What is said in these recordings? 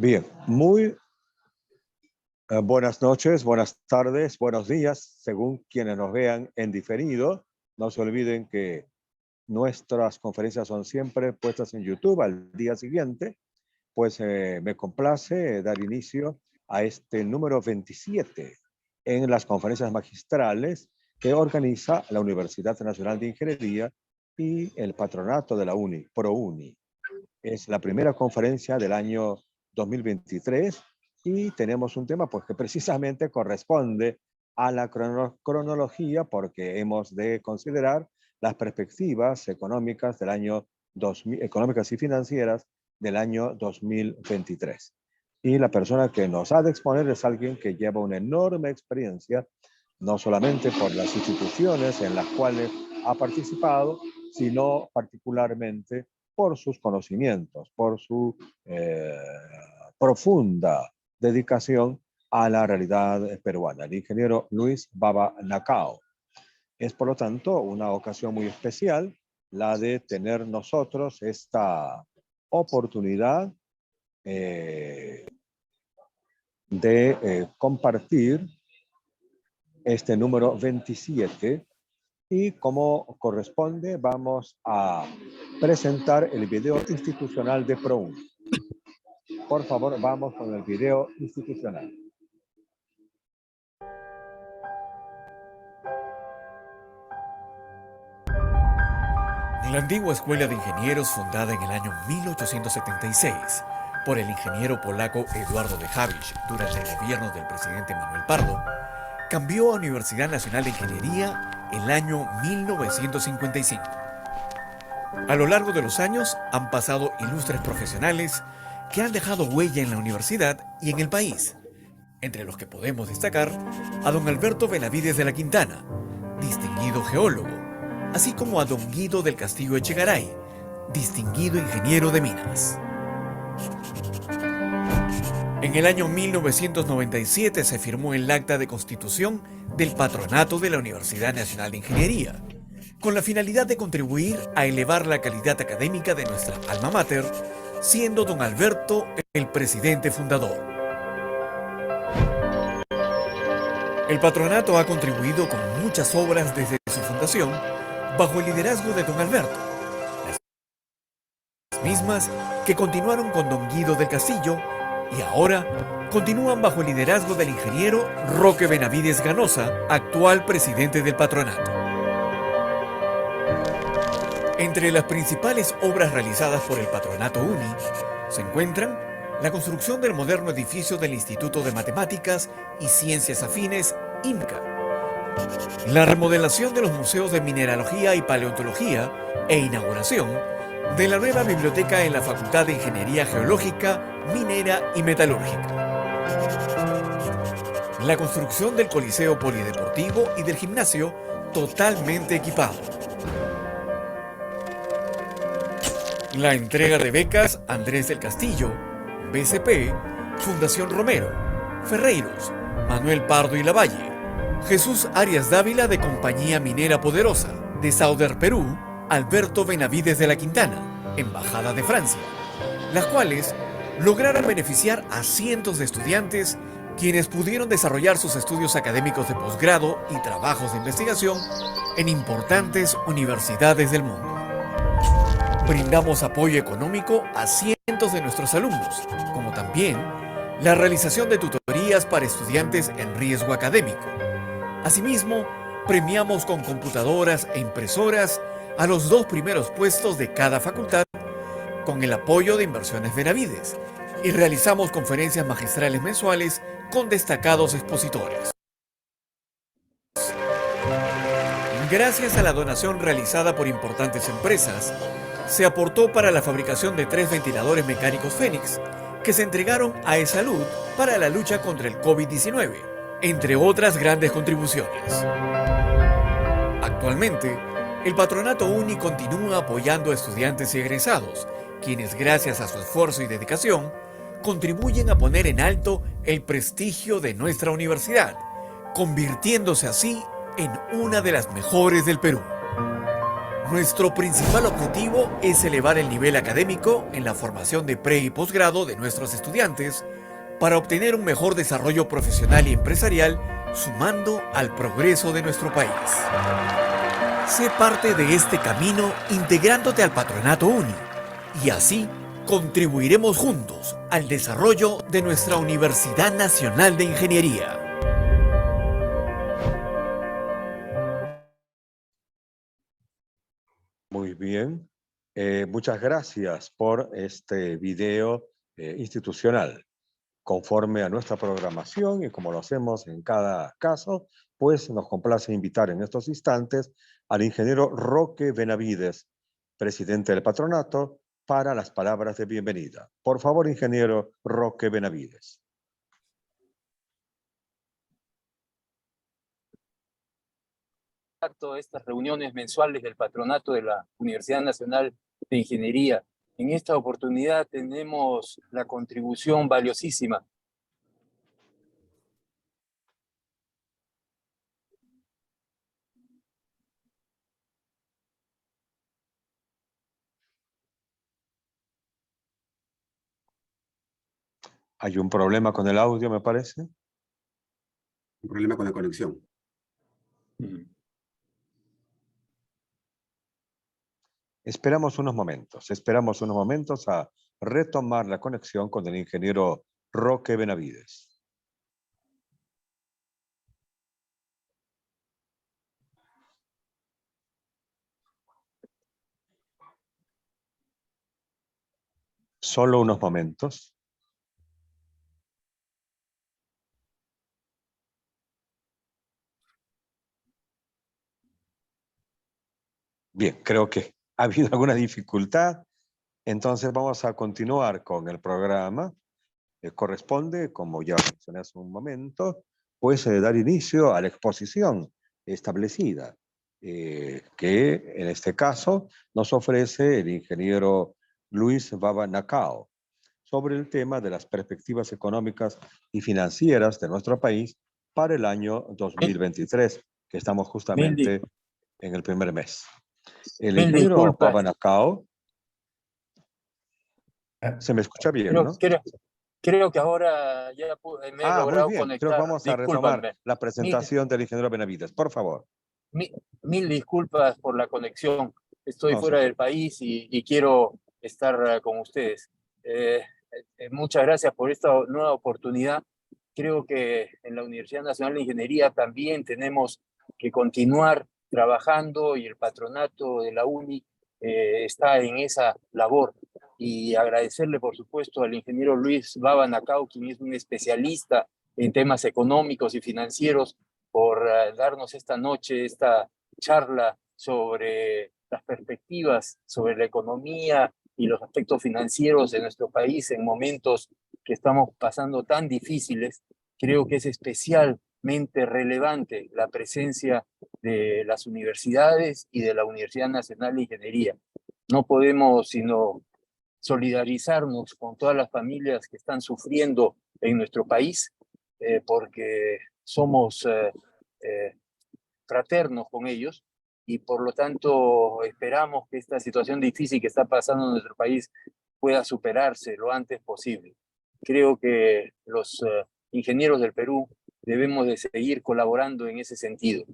Bien, muy buenas noches, buenas tardes, buenos días, según quienes nos vean en diferido. No se olviden que nuestras conferencias son siempre puestas en YouTube al día siguiente. Pues me complace dar inicio a este número 27 en las conferencias magistrales que organiza la Universidad Nacional de Ingeniería y el patronato de la ProUni. Es la primera conferencia del año 2023 y tenemos un tema pues, que precisamente corresponde a la cronología porque hemos de considerar las perspectivas económicas del año 2000, económicas y financieras del año 2023. Y la persona que nos ha de exponer es alguien que lleva una enorme experiencia, no solamente por las instituciones en las cuales ha participado, sino particularmente por sus conocimientos, por su profunda dedicación a la realidad peruana. El ingeniero Luis Baba Nacao. Es, por lo tanto, una ocasión muy especial la de tener nosotros esta oportunidad de compartir este número 27 y como corresponde vamos a presentar el video institucional de ProUni. Por favor, vamos con el video institucional. La antigua Escuela de Ingenieros, fundada en el año 1876 por el ingeniero polaco Eduardo de Havík durante el gobierno del presidente Manuel Pardo, cambió a Universidad Nacional de Ingeniería el año 1955. A lo largo de los años han pasado ilustres profesionales que han dejado huella en la universidad y en el país, entre los que podemos destacar a don Alberto Benavides de la Quintana, distinguido geólogo, así como a don Guido del Castillo Echegaray, distinguido ingeniero de minas. En el año 1997 se firmó el acta de constitución del patronato de la Universidad Nacional de Ingeniería, con la finalidad de contribuir a elevar la calidad académica de nuestra alma mater, siendo don Alberto el presidente fundador. El patronato ha contribuido con muchas obras desde su fundación, bajo el liderazgo de don Alberto, las mismas que continuaron con don Guido del Castillo y ahora continúan bajo el liderazgo del ingeniero Roque Benavides Ganosa, actual presidente del patronato. Entre las principales obras realizadas por el patronato UNI se encuentran la construcción del moderno edificio del Instituto de Matemáticas y Ciencias Afines, INCA, la remodelación de los museos de mineralogía y paleontología e inauguración de la nueva biblioteca en la Facultad de Ingeniería Geológica, Minera y Metalúrgica, la construcción del Coliseo Polideportivo y del gimnasio totalmente equipado, la entrega de becas Andrés del Castillo, BCP, Fundación Romero, Ferreiros, Manuel Pardo y Lavalle, Jesús Arias Dávila de Compañía Minera Poderosa, de Sauder, Perú, Alberto Benavides de la Quintana, Embajada de Francia, las cuales lograron beneficiar a cientos de estudiantes quienes pudieron desarrollar sus estudios académicos de posgrado y trabajos de investigación en importantes universidades del mundo. Brindamos apoyo económico a cientos de nuestros alumnos, como también la realización de tutorías para estudiantes en riesgo académico. Asimismo, premiamos con computadoras e impresoras a los 2 primeros puestos de cada facultad con el apoyo de Inversiones Benavides y realizamos conferencias magistrales mensuales con destacados expositores. Gracias a la donación realizada por importantes empresas, se aportó para la fabricación de 3 ventiladores mecánicos Fénix que se entregaron a eSalud para la lucha contra el COVID-19, entre otras grandes contribuciones. Actualmente, el Patronato UNI continúa apoyando a estudiantes y egresados, quienes gracias a su esfuerzo y dedicación, contribuyen a poner en alto el prestigio de nuestra universidad, convirtiéndose así en una de las mejores del Perú. Nuestro principal objetivo es elevar el nivel académico en la formación de pre y posgrado de nuestros estudiantes para obtener un mejor desarrollo profesional y empresarial, sumando al progreso de nuestro país. Sé parte de este camino integrándote al Patronato UNI y así contribuiremos juntos al desarrollo de nuestra Universidad Nacional de Ingeniería. Muy bien. Muchas gracias por este video institucional. Conforme a nuestra programación y como lo hacemos en cada caso, pues nos complace invitar en estos instantes al ingeniero Roque Benavides, presidente del patronato, para las palabras de bienvenida. Por favor, ingeniero Roque Benavides. Estas reuniones mensuales del patronato de la Universidad Nacional de Ingeniería. En esta oportunidad tenemos la contribución valiosísima Hay un problema con el audio, me parece. Un problema con la conexión. Esperamos unos momentos a retomar la conexión con el ingeniero Roque Benavides. Solo unos momentos. Bien, creo que ha habido alguna dificultad. Entonces vamos a continuar con el programa. Corresponde, como ya mencioné hace un momento, pues dar inicio a la exposición establecida, que en este caso nos ofrece el ingeniero Luis Baba Nacao sobre el tema de las perspectivas económicas y financieras de nuestro país para el año 2023, que estamos justamente en el primer mes. El ingeniero Baba Nacao, se me escucha bien, ¿no? Creo que ahora ya me he logrado muy bien. conectar. Creo que vamos a retomar la presentación del ingeniero Benavides. Por favor. Mil disculpas por la conexión. Estoy fuera del país y quiero estar con ustedes. Muchas gracias por esta nueva oportunidad. Creo que en la Universidad Nacional de Ingeniería también tenemos que continuar trabajando y el patronato de la UNI está en esa labor. Y agradecerle, por supuesto, al ingeniero Luis Baba Nacao, quien es un especialista en temas económicos y financieros, por darnos esta noche esta charla sobre las perspectivas, sobre la economía y los aspectos financieros de nuestro país en momentos que estamos pasando tan difíciles. Creo que es especialmente relevante la presencia de las universidades y de la Universidad Nacional de Ingeniería. No podemos sino solidarizarnos con todas las familias que están sufriendo en nuestro país, porque somos fraternos con ellos y por lo tanto esperamos que esta situación difícil que está pasando en nuestro país pueda superarse lo antes posible. Creo que los ingenieros del Perú debemos de seguir colaborando en ese sentido.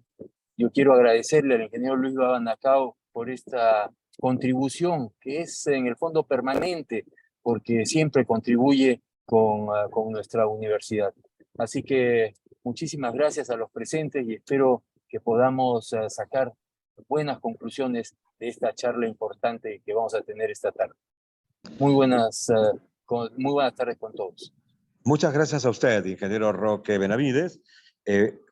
Yo quiero agradecerle al ingeniero Luis Baba Nacao por esta contribución que es en el fondo permanente, porque siempre contribuye con nuestra universidad. Así que muchísimas gracias a los presentes y espero que podamos sacar buenas conclusiones de esta charla importante que vamos a tener esta tarde. Muy buenas tardes con todos. Muchas gracias a usted, ingeniero Roque Benavides.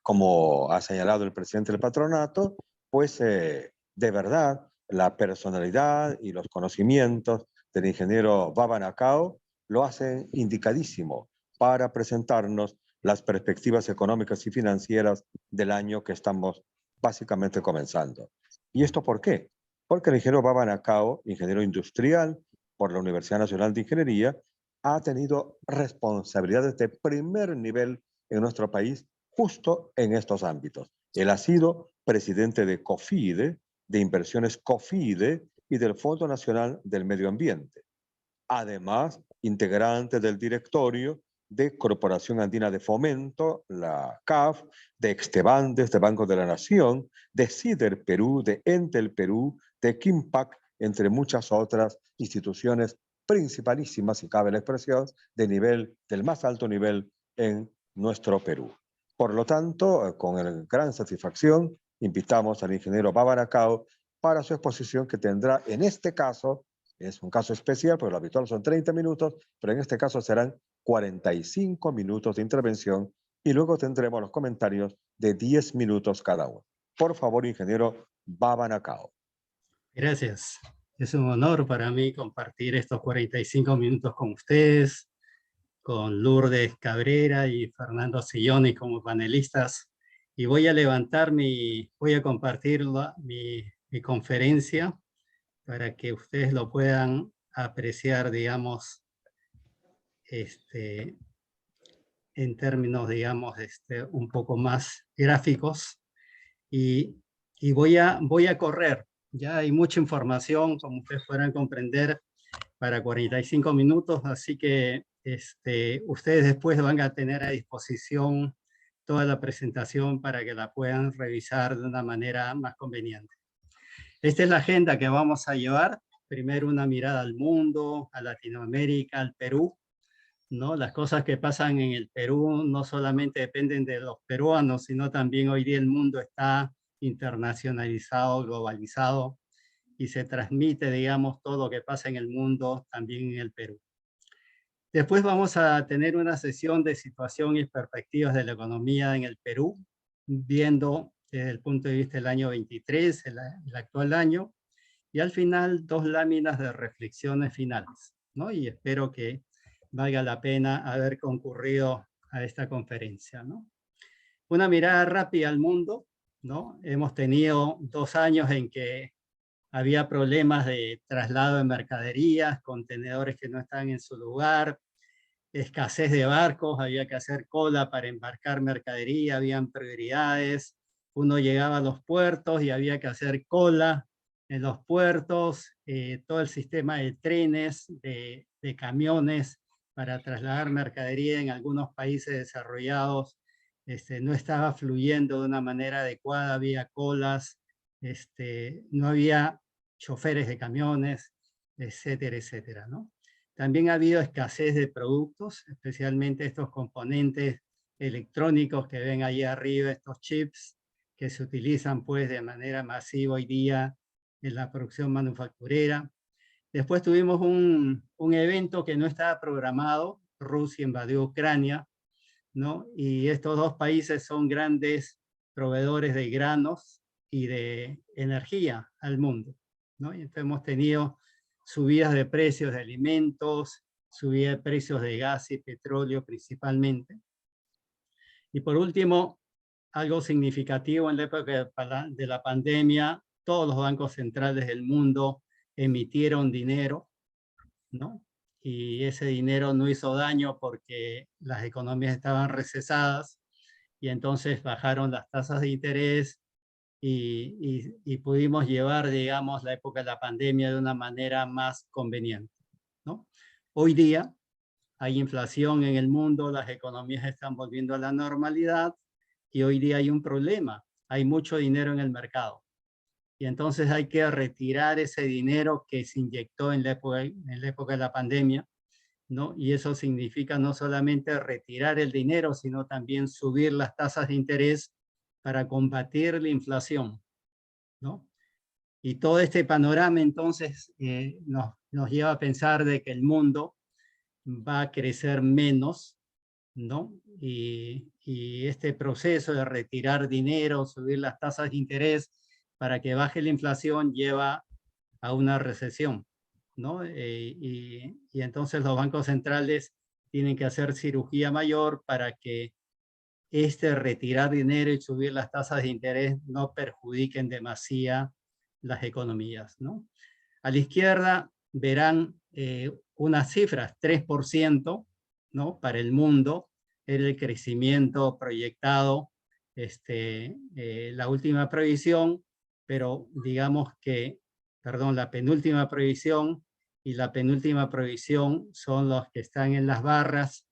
Como ha señalado el presidente del patronato, pues de verdad la personalidad y los conocimientos del ingeniero Baba Nacao lo hacen indicadísimo para presentarnos las perspectivas económicas y financieras del año que estamos básicamente comenzando. ¿Y esto por qué? Porque el ingeniero Baba Nacao, ingeniero industrial por la Universidad Nacional de Ingeniería, ha tenido responsabilidades de primer nivel en nuestro país justo en estos ámbitos. Él ha sido presidente de COFIDE, de Inversiones COFIDE y del Fondo Nacional del Medio Ambiente. Además, integrante del directorio de Corporación Andina de Fomento, la CAF, de Extebandes, de Banco de la Nación, de CIDER Perú, de Entel Perú, de Kimpac, entre muchas otras instituciones principalísimas, si cabe la expresión, del más alto nivel en nuestro Perú. Por lo tanto, con gran satisfacción, invitamos al ingeniero Babanacao para su exposición que tendrá en este caso, es un caso especial, porque lo habitual son 30 minutos, pero en este caso serán 45 minutos de intervención y luego tendremos los comentarios de 10 minutos cada uno. Por favor, ingeniero Babanacao. Gracias. Es un honor para mí compartir estos 45 minutos con ustedes, con Lourdes Cabrera y Fernando Silloni como panelistas. Y voy a compartir mi conferencia para que ustedes lo puedan apreciar, digamos, en términos, digamos, un poco más gráficos. Y voy a correr. Ya hay mucha información, como ustedes podrán comprender, para 45 minutos, así que ustedes después van a tener a disposición toda la presentación para que la puedan revisar de una manera más conveniente. Esta es la agenda que vamos a llevar. Primero una mirada al mundo, a Latinoamérica, al Perú, ¿no? Las cosas que pasan en el Perú no solamente dependen de los peruanos, sino también hoy día el mundo está internacionalizado, globalizado, y se transmite, digamos, todo lo que pasa en el mundo también en el Perú. Después vamos a tener una sesión de situación y perspectivas de la economía en el Perú, viendo desde el punto de vista del año 23, el actual año, y al final 2 láminas de reflexiones finales, ¿no? Y espero que valga la pena haber concurrido a esta conferencia, ¿no? Una mirada rápida al mundo, ¿no? Hemos tenido 2 años en que había problemas de traslado de mercaderías, contenedores que no estaban en su lugar, escasez de barcos, había que hacer cola para embarcar mercadería, habían prioridades, uno llegaba a los puertos y había que hacer cola en los puertos, todo el sistema de trenes, de camiones para trasladar mercadería en algunos países desarrollados no estaba fluyendo de una manera adecuada, había colas, no había choferes de camiones, etcétera, etcétera, ¿no? También ha habido escasez de productos, especialmente estos componentes electrónicos que ven ahí arriba, estos chips que se utilizan pues de manera masiva hoy día en la producción manufacturera. Después tuvimos un evento que no estaba programado, Rusia invadió Ucrania, ¿no? Y estos 2 países son grandes proveedores de granos y de energía al mundo, ¿no? Y entonces hemos tenido subidas de precios de alimentos, subida de precios de gas y petróleo principalmente. Y por último, algo significativo en la época de la pandemia, todos los bancos centrales del mundo emitieron dinero, ¿no? Y ese dinero no hizo daño porque las economías estaban recesadas y entonces bajaron las tasas de interés y pudimos llevar, digamos, la época de la pandemia de una manera más conveniente, ¿no? Hoy día hay inflación en el mundo, las economías están volviendo a la normalidad y hoy día hay un problema, hay mucho dinero en el mercado. Y entonces hay que retirar ese dinero que se inyectó en la época de la pandemia, ¿no? Y eso significa no solamente retirar el dinero, sino también subir las tasas de interés para combatir la inflación, ¿no? Y todo este panorama entonces nos lleva a pensar de que el mundo va a crecer menos, ¿no? Y este proceso de retirar dinero, subir las tasas de interés para que baje la inflación lleva a una recesión, ¿no? Y entonces los bancos centrales tienen que hacer cirugía mayor para que retirar dinero y subir las tasas de interés no perjudiquen demasiado las economías, ¿no? A la izquierda verán unas cifras, 3%, ¿no? Para el mundo, el crecimiento proyectado, la última previsión, pero digamos que, perdón, la penúltima prohibición y la penúltima prohibición son los que están en las barras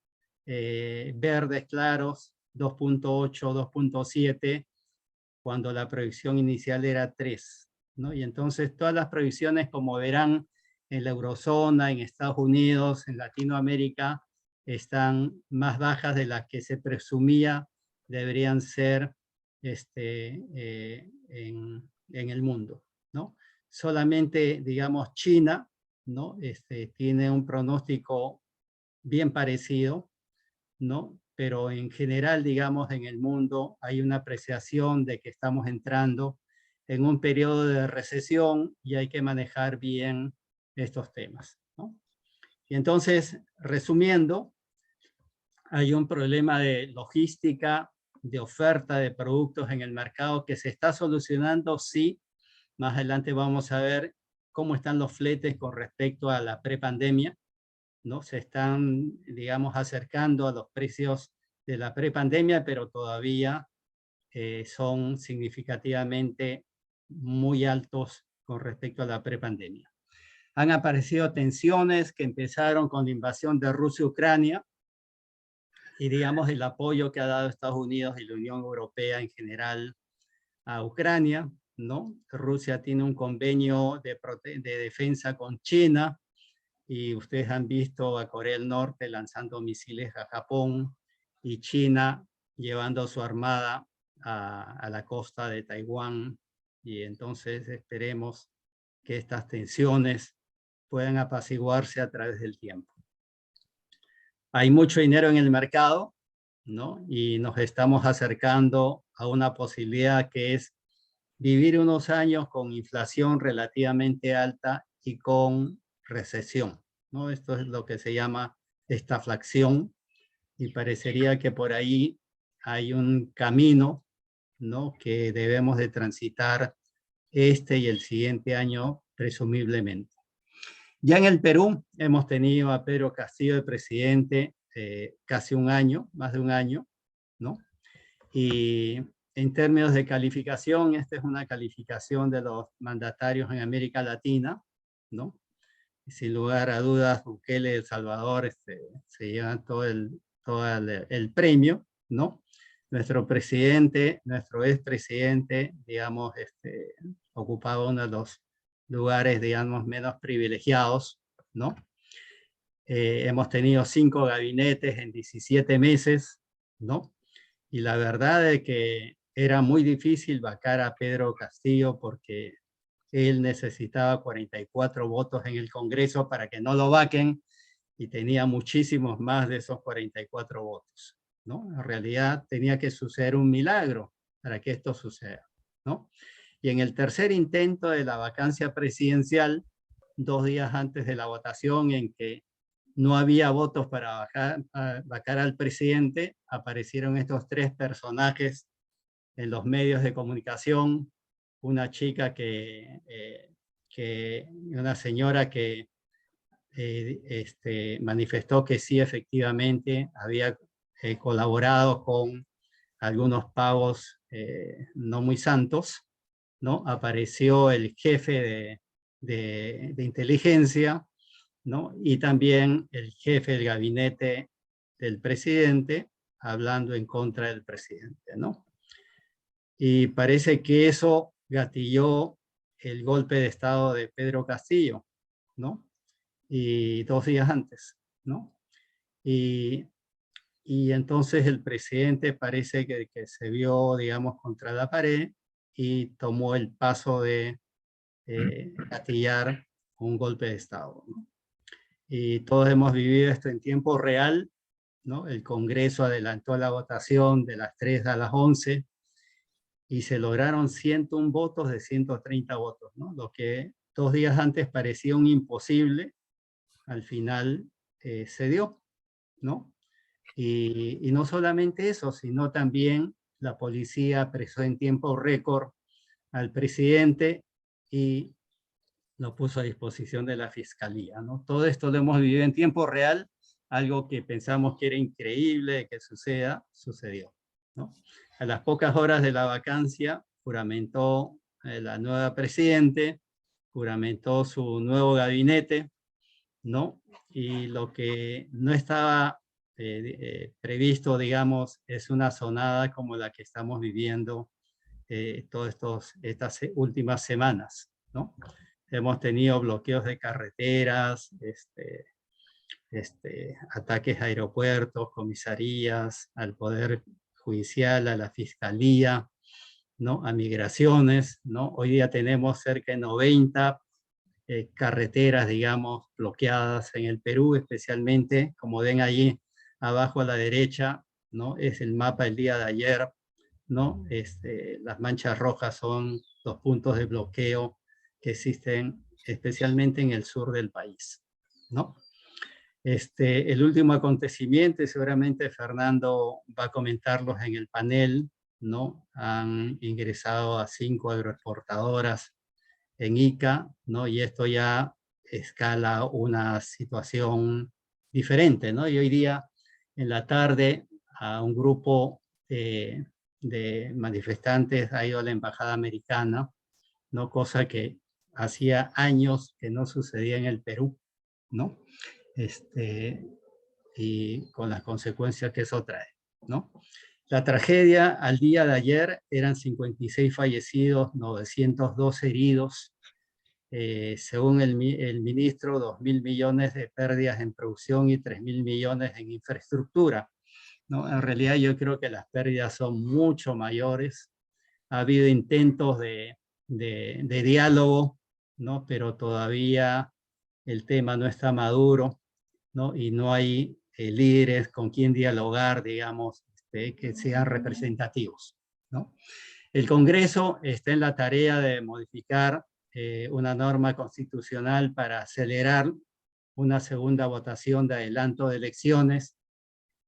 verdes claros, 2.8, 2.7, cuando la prohibición inicial era 3, ¿no? Y entonces todas las prohibiciones, como verán, en la eurozona, en Estados Unidos, en Latinoamérica, están más bajas de las que se presumía deberían ser en el mundo, ¿no? Solamente, digamos, China, ¿no? Tiene un pronóstico bien parecido, ¿no? Pero en general, digamos, en el mundo hay una apreciación de que estamos entrando en un periodo de recesión y hay que manejar bien estos temas, ¿no? Y entonces, resumiendo, hay un problema de logística, de oferta de productos en el mercado que se está solucionando, sí. Más adelante vamos a ver cómo están los fletes con respecto a la prepandemia, ¿no? Se están, digamos, acercando a los precios de la prepandemia, pero todavía son significativamente muy altos con respecto a la prepandemia. Han aparecido tensiones que empezaron con la invasión de Rusia a Ucrania y, digamos, el apoyo que ha dado Estados Unidos y la Unión Europea en general a Ucrania, ¿no? Rusia tiene un convenio de defensa con China, y ustedes han visto a Corea del Norte lanzando misiles a Japón y China llevando su armada a la costa de Taiwán, y entonces esperemos que estas tensiones puedan apaciguarse a través del tiempo. Hay mucho dinero en el mercado, ¿no? Y nos estamos acercando a una posibilidad que es vivir unos años con inflación relativamente alta y con recesión, ¿no? Esto es lo que se llama estaflación, y parecería que por ahí hay un camino, ¿no? Que debemos de transitar este y el siguiente año, presumiblemente. Ya en el Perú hemos tenido a Pedro Castillo de presidente casi un año, más de un año, ¿no? Y en términos de calificación, esta es una calificación de los mandatarios en América Latina, ¿no? Sin lugar a dudas, Bukele, El Salvador, se llevan todo el premio, ¿no? Nuestro presidente, nuestro expresidente, digamos, ocupaba uno de los lugares, digamos, menos privilegiados, ¿no? Hemos tenido 5 gabinetes en 17 meses, ¿no? Y la verdad es que era muy difícil vacar a Pedro Castillo porque él necesitaba 44 votos en el Congreso para que no lo vaquen, y tenía muchísimos más de esos 44 votos, ¿no? En realidad tenía que suceder un milagro para que esto suceda, ¿no? Y en el tercer intento de la vacancia presidencial, 2 días antes de la votación en que no había votos para vacar al presidente, aparecieron estos 3 personajes en los medios de comunicación. Una chica una señora que manifestó que sí, efectivamente, había colaborado con algunos pagos no muy santos, ¿no? Apareció el jefe de inteligencia, ¿no? Y también el jefe del gabinete del presidente hablando en contra del presidente, ¿no? Y parece que eso gatilló el golpe de estado de Pedro Castillo, ¿no? Y 2 días antes, ¿no? Y entonces el presidente parece que se vio, digamos, contra la pared y tomó el paso de gatillar un golpe de estado, ¿no? Y todos hemos vivido esto en tiempo real, ¿no? El Congreso adelantó la votación de las 3 a las 11 y se lograron 101 votos de 130 votos, ¿no? Lo que 2 días antes parecía un imposible, al final se dio, ¿no? Y no solamente eso, sino también la policía apresó en tiempo récord al presidente y lo puso a disposición de la fiscalía, ¿no? Todo esto lo hemos vivido en tiempo real, algo que pensamos que era increíble que suceda, sucedió, ¿no? A las pocas horas de la vacancia juramentó la nueva presidente juramentó su nuevo gabinete, ¿no? Y lo que no estaba previsto, digamos, es una sonada como la que estamos viviendo todas estas últimas semanas, ¿no? Hemos tenido bloqueos de carreteras, ataques a aeropuertos, comisarías, al Poder Judicial, a la Fiscalía, ¿no? A migraciones, ¿no? Hoy día tenemos cerca de 90 carreteras, digamos, bloqueadas en el Perú, especialmente, como ven allí abajo a la derecha, ¿no? Es el mapa del día de ayer, ¿no? Las manchas rojas son los puntos de bloqueo que existen especialmente en el sur del país, ¿no? El último acontecimiento, y seguramente Fernando va a comentarlos en el panel, ¿no? Han ingresado a 5 agroexportadoras en Ica, ¿no? Y esto ya escala una situación diferente, ¿no? Y hoy día, en la tarde, a un grupo de manifestantes ha ido a la embajada americana, ¿no? Cosa que hacía años que no sucedía en el Perú, ¿no? Y con las consecuencias que eso trae, ¿no? La tragedia al día de ayer eran 56 fallecidos, 902 heridos, según el ministro, 2.000 millones de pérdidas en producción y 3.000 millones en infraestructura, ¿no? En realidad yo creo que las pérdidas son mucho mayores. Ha habido intentos de diálogo, ¿no? Pero todavía el tema no está maduro, ¿no? Y no hay líderes con quien dialogar, digamos, que sean representativos, ¿no? El Congreso está en la tarea de modificar una norma constitucional para acelerar una segunda votación de adelanto de elecciones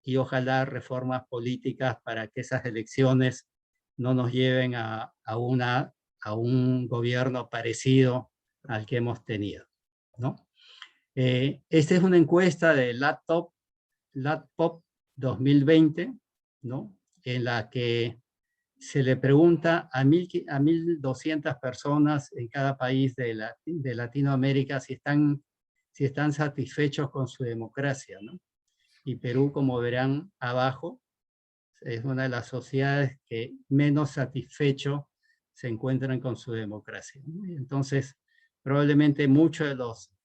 y ojalá reformas políticas para que esas elecciones no nos lleven a un gobierno parecido al que hemos tenido, ¿no? Esta es una encuesta de LATPOP 2020, ¿no? En la que se le pregunta a 1.200 personas en cada país de Latinoamérica si están satisfechos con su democracia, ¿no? Y Perú, como verán abajo, es una de las sociedades que menos satisfecho se encuentran con su democracia, ¿no? Entonces, probablemente muchos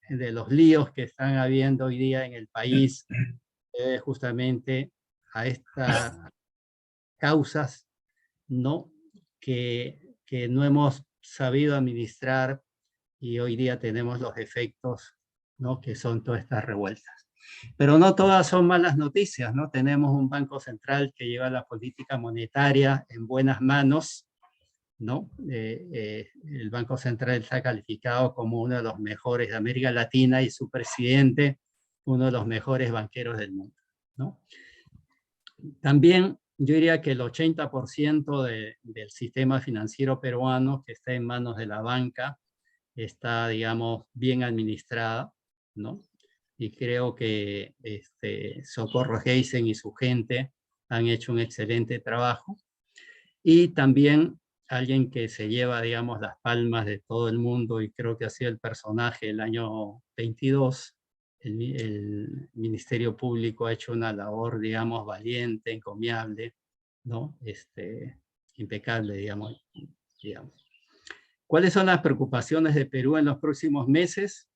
de los líos que están habiendo hoy día en el país justamente a estas causas, ¿no? que no hemos sabido administrar y hoy día tenemos los efectos, ¿no? Que son todas estas revueltas. Pero no todas son malas noticias, ¿no? Tenemos un Banco Central que lleva la política monetaria en buenas manos, ¿no? El Banco Central está calificado como uno de los mejores de América Latina y su presidente uno de los mejores banqueros del mundo, ¿no? También yo diría que el 80% del sistema financiero peruano que está en manos de la banca está, digamos, bien administrada, ¿no? Y creo que Socorro Geisen y su gente han hecho un excelente trabajo. Y también alguien que se lleva, digamos, las palmas de todo el mundo, y creo que ha sido el personaje del año 22, el Ministerio Público ha hecho una labor, digamos, valiente, encomiable, ¿no? Impecable, digamos. ¿Cuáles son las preocupaciones de Perú en los próximos meses?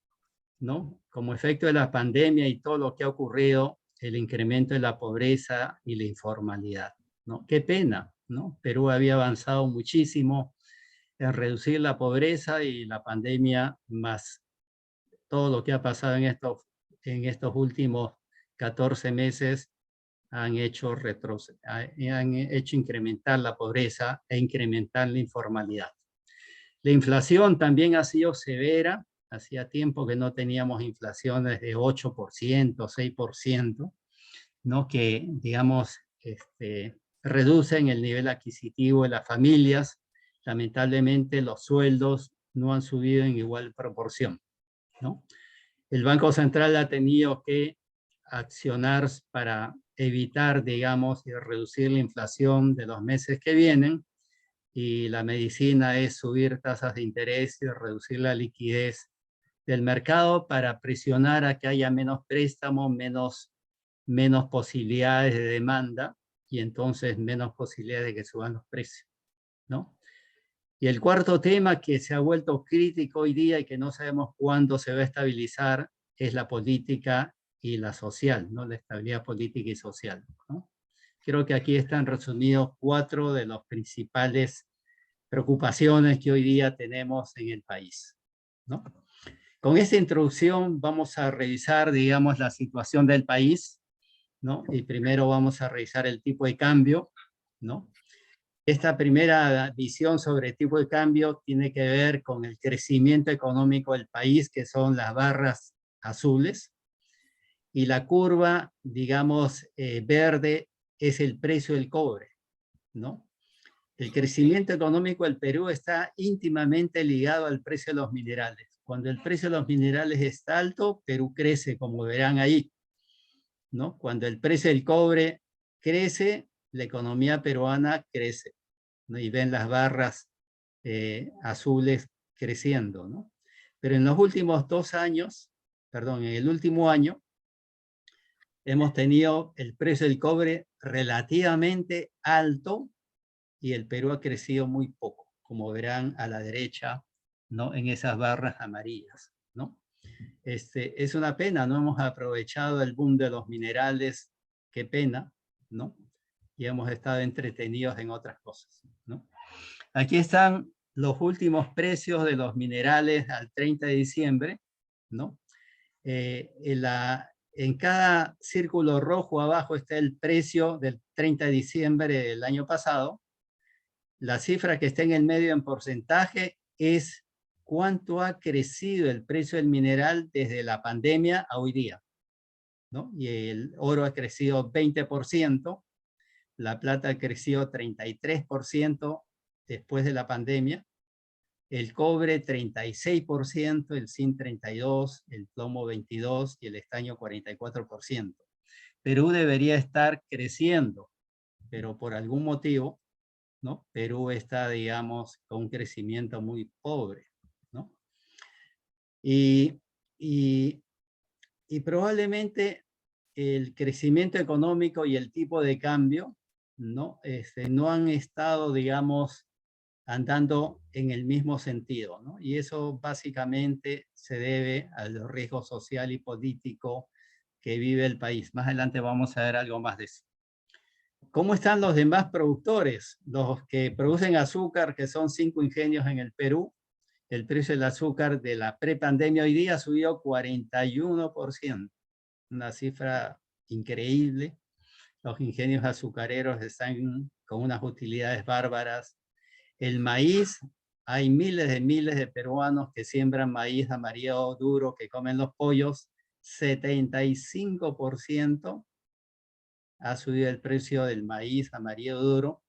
¿No? Como efecto de la pandemia y todo lo que ha ocurrido, el incremento de la pobreza y la informalidad, ¿no? Qué pena, ¿no? Perú había avanzado muchísimo en reducir la pobreza y la pandemia, más todo lo que ha pasado en estos últimos 14 meses, han hecho incrementar la pobreza e incrementar la informalidad. La inflación también ha sido severa. Hacía tiempo que no teníamos inflaciones de 8%, 6%, ¿no? Que, digamos, reducen el nivel adquisitivo de las familias. Lamentablemente, los sueldos no han subido en igual proporción, ¿no? El Banco Central ha tenido que accionar para evitar, digamos, y reducir la inflación de los meses que vienen, y la medicina es subir tasas de interés y reducir la liquidez del mercado para presionar a que haya menos préstamos, menos posibilidades de demanda y entonces menos posibilidades de que suban los precios, ¿no? Y el cuarto tema que se ha vuelto crítico hoy día y que no sabemos cuándo se va a estabilizar es la política y la social, ¿no? La estabilidad política y social, ¿no? Creo que aquí están resumidos 4 de las principales preocupaciones que hoy día tenemos en el país, ¿no? Con esta introducción vamos a revisar, digamos, la situación del país, ¿no? Y primero vamos a revisar el tipo de cambio, ¿no? Esta primera visión sobre el tipo de cambio tiene que ver con el crecimiento económico del país, que son las barras azules, y la curva, digamos, verde es el precio del cobre, ¿no? El crecimiento económico del Perú está íntimamente ligado al precio de los minerales. Cuando el precio de los minerales está alto, Perú crece, como verán ahí, ¿no? Cuando el precio del cobre crece, la economía peruana crece, ¿no? Y ven las barras azules creciendo, ¿no? Pero en los últimos 2 años, perdón, en el último año, hemos tenido el precio del cobre relativamente alto y el Perú ha crecido muy poco, como verán a la derecha, ¿no? En esas barras amarillas, ¿no? Es una pena, no hemos aprovechado el boom de los minerales, qué pena, ¿no? Y hemos estado entretenidos en otras cosas, ¿no? Aquí están los últimos precios de los minerales al 30 de diciembre, ¿no? En cada círculo rojo abajo está el precio del 30 de diciembre del año pasado. La cifra que está en el medio en porcentaje es cuánto ha crecido el precio del mineral desde la pandemia a hoy día, ¿no? Y el oro ha crecido 20%, la plata ha crecido 33% después de la pandemia, el cobre 36%, el zinc 32%, el plomo 22% y el estaño 44%. Perú debería estar creciendo, pero por algún motivo, ¿no? Perú está, digamos, con un crecimiento muy pobre, ¿no? Y probablemente el crecimiento económico y el tipo de cambio, ¿no? No han estado, digamos, andando en el mismo sentido, ¿no? Y eso básicamente se debe al riesgo social y político que vive el país. Más adelante vamos a ver algo más de eso. ¿Cómo están los demás productores? Los que producen azúcar, que son 5 ingenios en el Perú. El precio del azúcar de la prepandemia hoy día subió 41%. Una cifra increíble. Los ingenios azucareros están con unas utilidades bárbaras. El maíz, hay miles de peruanos que siembran maíz amarillo duro, que comen los pollos. 75% ha subido el precio del maíz amarillo duro.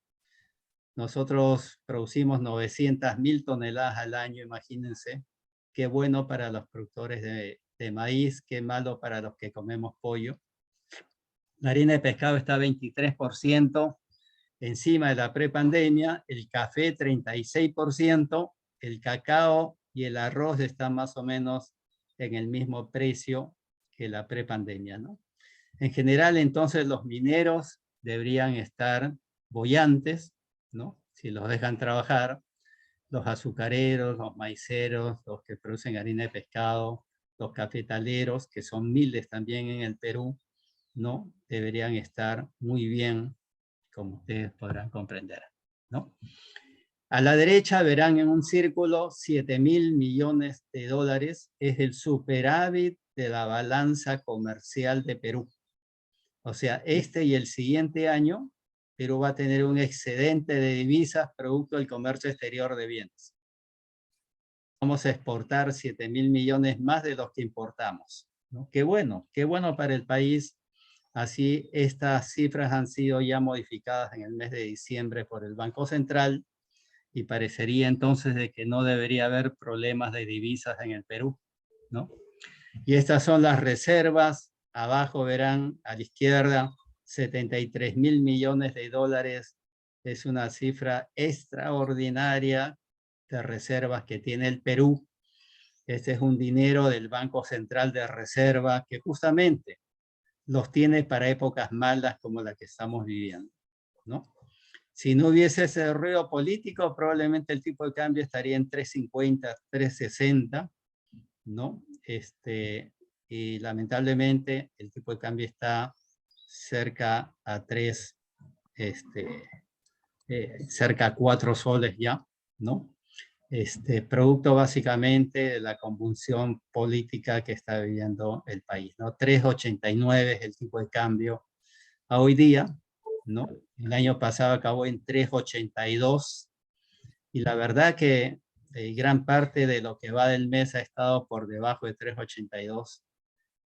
Nosotros producimos 900.000 toneladas al año, imagínense. Qué bueno para los productores de maíz, qué malo para los que comemos pollo. La harina de pescado está 23% encima de la prepandemia, el café 36%, el cacao y el arroz están más o menos en el mismo precio que la prepandemia, ¿no? En general, entonces, los mineros deberían estar bollantes, ¿no? Si los dejan trabajar, los azucareros, los maiceros, los que producen harina de pescado, los cafetaleros, que son miles también en el Perú, ¿no? Deberían estar muy bien, como ustedes podrán comprender, ¿no? A la derecha verán en un círculo 7.000 millones de dólares, es el superávit de la balanza comercial de Perú. O sea, este y el siguiente año, Perú va a tener un excedente de divisas producto del comercio exterior de bienes. Vamos a exportar 7.000 millones más de los que importamos, ¿no? Qué bueno para el país. Así, estas cifras han sido ya modificadas en el mes de diciembre por el Banco Central y parecería entonces de que no debería haber problemas de divisas en el Perú, ¿no? Y estas son las reservas. Abajo verán a la izquierda 73.000 millones de dólares Es una cifra extraordinaria de reservas que tiene el Perú. Este es un dinero del Banco Central de Reserva que justamente los tiene para épocas malas como la que estamos viviendo, ¿no? Si no hubiese ese ruido político, probablemente el tipo de cambio estaría en 3.50, 3.60, ¿no? Y lamentablemente el tipo de cambio está cerca a 3, cerca a 4 soles ya, ¿no? Producto básicamente de la convulsión política que está viviendo el país, ¿no? 3.89 es el tipo de cambio a hoy día, ¿no? El año pasado acabó en 3.82 y la verdad que gran parte de lo que va del mes ha estado por debajo de 3.82,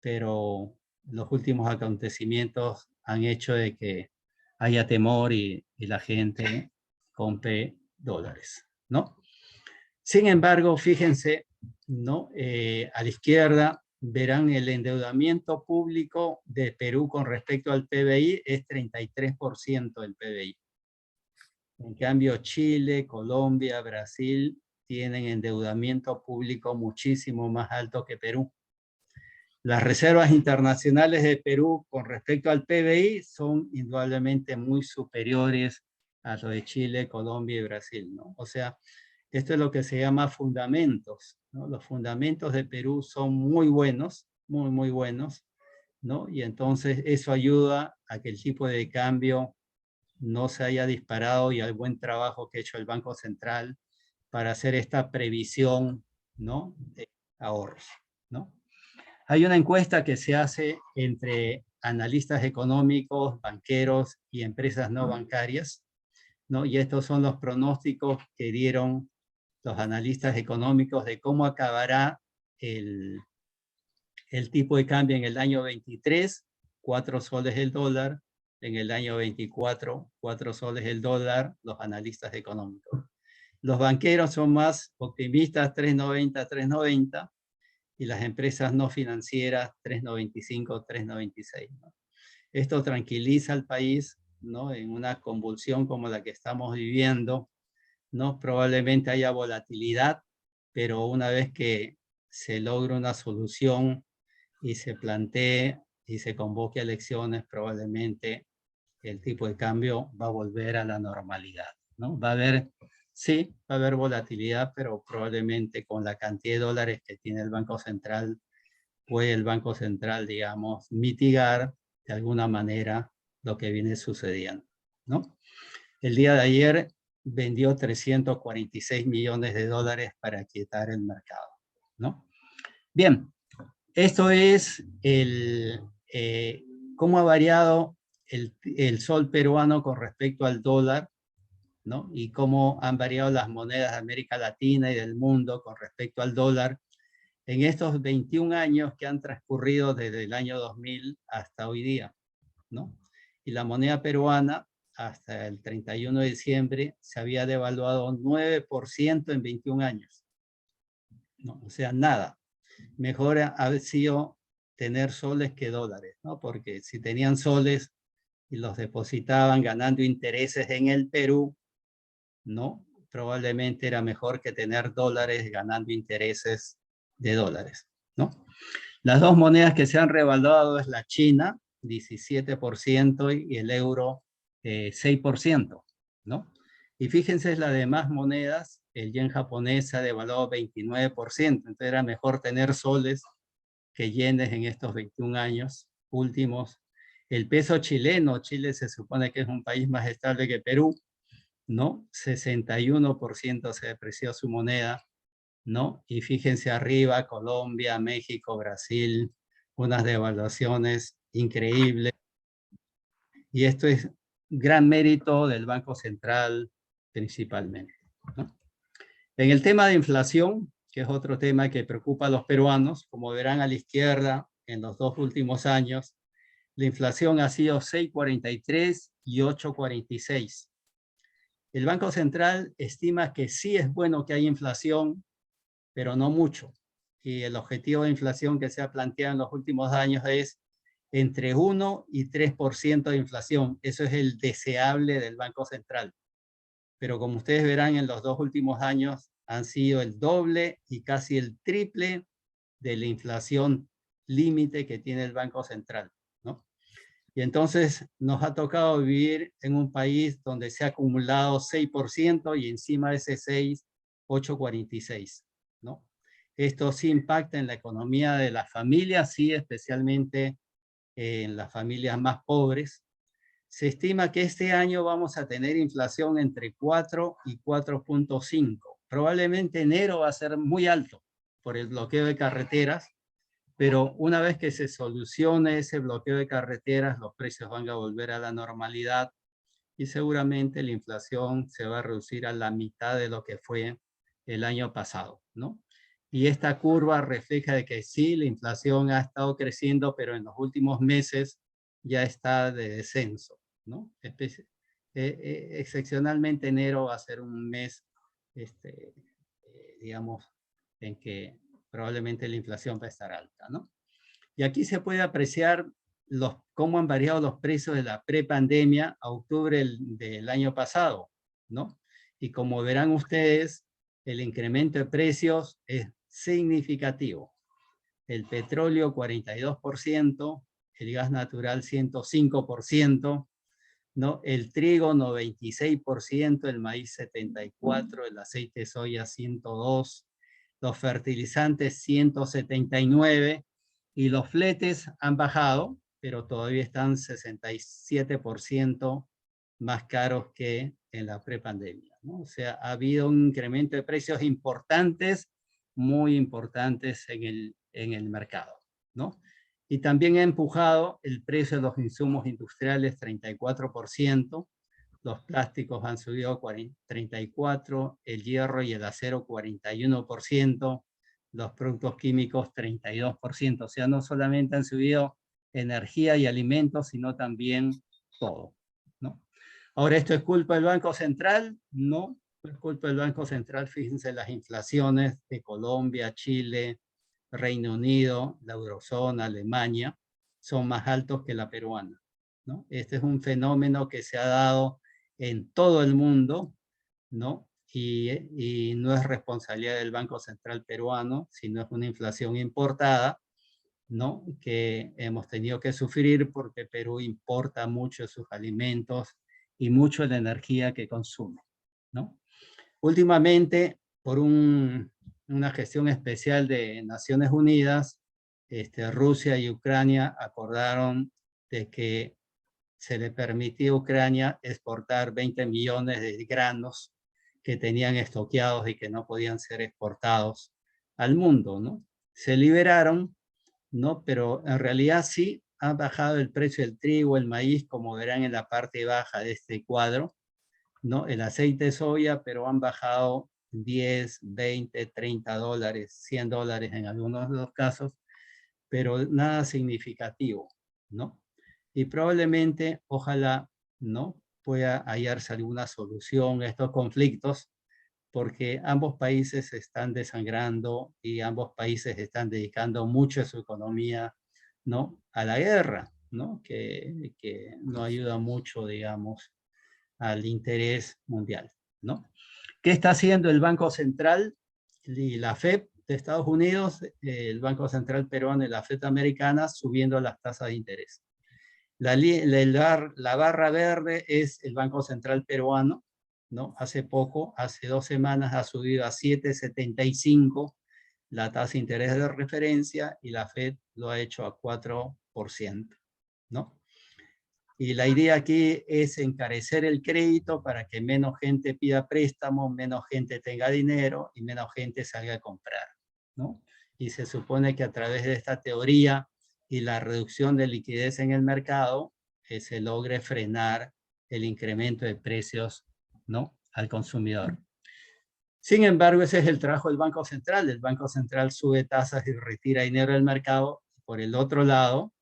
pero los últimos acontecimientos han hecho de que haya temor y la gente compre dólares, ¿no? Sin embargo, fíjense, ¿no? A la izquierda verán el endeudamiento público de Perú con respecto al PBI es 33% del PBI. En cambio, Chile, Colombia, Brasil tienen endeudamiento público muchísimo más alto que Perú. Las reservas internacionales de Perú con respecto al PBI son indudablemente muy superiores a lo de Chile, Colombia y Brasil, ¿no? O sea, esto es lo que se llama fundamentos, ¿no? Los fundamentos de Perú son muy buenos, muy buenos, ¿no? Y entonces eso ayuda a que el tipo de cambio no se haya disparado y al buen trabajo que ha hecho el Banco Central para hacer esta previsión, ¿no? De ahorros, ¿no? Hay una encuesta que se hace entre analistas económicos, banqueros y empresas no bancarias, ¿no? Y estos son los pronósticos que dieron los analistas económicos de cómo acabará el tipo de cambio en el año 23, 4 soles el dólar, en el año 24, 4 soles el dólar, los analistas económicos. Los banqueros son más optimistas, 3.90, 3.90, y las empresas no financieras 3.95, 3.96, ¿no? Esto tranquiliza al país, ¿no? En una convulsión como la que estamos viviendo, ¿no? Probablemente haya volatilidad, pero una vez que se logre una solución y se plantee y se convoque a elecciones, probablemente el tipo de cambio va a volver a la normalidad, ¿no? Va a haber, sí, va a haber volatilidad, pero probablemente con la cantidad de dólares que tiene el Banco Central, puede el Banco Central, digamos, mitigar de alguna manera lo que viene sucediendo, ¿no? El día de ayer vendió 346 millones de dólares para quietar el mercado, ¿no? Bien, esto es cómo ha variado el sol peruano con respecto al dólar, ¿no? Y cómo han variado las monedas de América Latina y del mundo con respecto al dólar en estos 21 años que han transcurrido desde el año 2000 hasta hoy día, ¿no? Y la moneda peruana hasta el 31 de diciembre se había devaluado 9% en 21 años, ¿no? O sea, nada. Mejor ha sido tener soles que dólares, ¿no? Porque si tenían soles y los depositaban ganando intereses en el Perú, ¿no? Probablemente era mejor que tener dólares ganando intereses de dólares, ¿no? Las dos monedas que se han revaluado es la China, 17%, y el euro, 6%, ¿no? Y fíjense las demás monedas, el yen japonés se ha devaluado 29%, entonces era mejor tener soles que yenes en estos 21 años últimos. El peso chileno, Chile se supone que es un país más estable que Perú, ¿no? 61% se depreció su moneda, ¿no? Y fíjense arriba, Colombia, México, Brasil, unas devaluaciones increíbles. Y esto es gran mérito del Banco Central principalmente, ¿no? En el tema de inflación, que es otro tema que preocupa a los peruanos, como verán a la izquierda, en los 2 últimos años, la inflación ha sido 6.43 y 8.46. El Banco Central estima que sí es bueno que haya inflación, pero no mucho. Y el objetivo de inflación que se ha planteado en los últimos años es entre 1 y 3% de inflación. Eso es el deseable del Banco Central. Pero como ustedes verán, en los 2 últimos años han sido el doble y casi el triple de la inflación límite que tiene el Banco Central, ¿no? Y entonces nos ha tocado vivir en un país donde se ha acumulado 6% y encima de ese 6, 8,46, ¿no? Esto sí impacta en la economía de las familias, sí, especialmente en las familias más pobres. Se estima que este año vamos a tener inflación entre 4 y 4,5. Probablemente enero va a ser muy alto por el bloqueo de carreteras, pero una vez que se solucione ese bloqueo de carreteras, los precios van a volver a la normalidad y seguramente la inflación se va a reducir a la mitad de lo que fue el año pasado, ¿no? Y esta curva refleja de que sí, la inflación ha estado creciendo, pero en los últimos meses ya está de descenso, ¿no? Excepcionalmente enero va a ser un mes, digamos, en que probablemente la inflación va a estar alta, ¿no? Y aquí se puede apreciar cómo han variado los precios de la prepandemia a octubre del año pasado, ¿no? Y como verán ustedes, el incremento de precios es significativo. El petróleo 42%, el gas natural 105%, ¿no? El trigo 96%, el maíz 74%, el aceite de soya 102%, los fertilizantes 179%, y los fletes han bajado, pero todavía están 67% más caros que en la prepandemia, ¿no? O sea, ha habido un incremento de precios importantes, muy importantes en el mercado, ¿no? Y también ha empujado el precio de los insumos industriales 34%, los plásticos han subido 34%, el hierro y el acero 41%, los productos químicos 32%. O sea, no solamente han subido energía y alimentos, sino también todo, ¿no? Ahora, ¿esto es culpa del Banco Central? No, no es culpa del Banco Central. Fíjense las inflaciones de Colombia, Chile, Reino Unido, la eurozona, Alemania, son más altos que la peruana, ¿no? Este es un fenómeno que se ha dado en todo el mundo, ¿no? Y no es responsabilidad del Banco Central peruano, sino es una inflación importada, ¿no? Que hemos tenido que sufrir porque Perú importa mucho de sus alimentos y mucho de la energía que consume, ¿no? Últimamente, por una gestión especial de Naciones Unidas, Rusia y Ucrania acordaron de que se le permitía a Ucrania exportar 20 millones de granos que tenían estoqueados y que no podían ser exportados al mundo, ¿no? Se liberaron, ¿no? Pero en realidad sí ha bajado el precio del trigo, el maíz, como verán en la parte baja de este cuadro, ¿no? El aceite de soya, pero han bajado 10, 20, 30 dólares, 100 dólares en algunos de los casos, pero nada significativo, ¿no? Y probablemente, ojalá, ¿no? Pueda hallarse alguna solución a estos conflictos, porque ambos países se están desangrando y ambos países están dedicando mucho de su economía, ¿no? A la guerra, ¿no? Que no ayuda mucho, digamos, al interés mundial, ¿no? ¿Qué está haciendo el Banco Central y la FED de Estados Unidos, el Banco Central peruano y la FED americana, subiendo las tasas de interés? La barra verde es el Banco Central peruano, ¿no? Hace poco, hace 2 semanas, ha subido a 7,75 la tasa de interés de referencia y la FED lo ha hecho a 4%, ¿no? Y la idea aquí es encarecer el crédito para que menos gente pida préstamo, menos gente tenga dinero y menos gente salga a comprar, ¿no? Y se supone que a través de esta teoría y la reducción de liquidez en el mercado, se logre frenar el incremento de precios, ¿no? Al consumidor. Sin embargo, ese es el trabajo del Banco Central. El Banco Central sube tasas y retira dinero del mercado. Por el otro lado,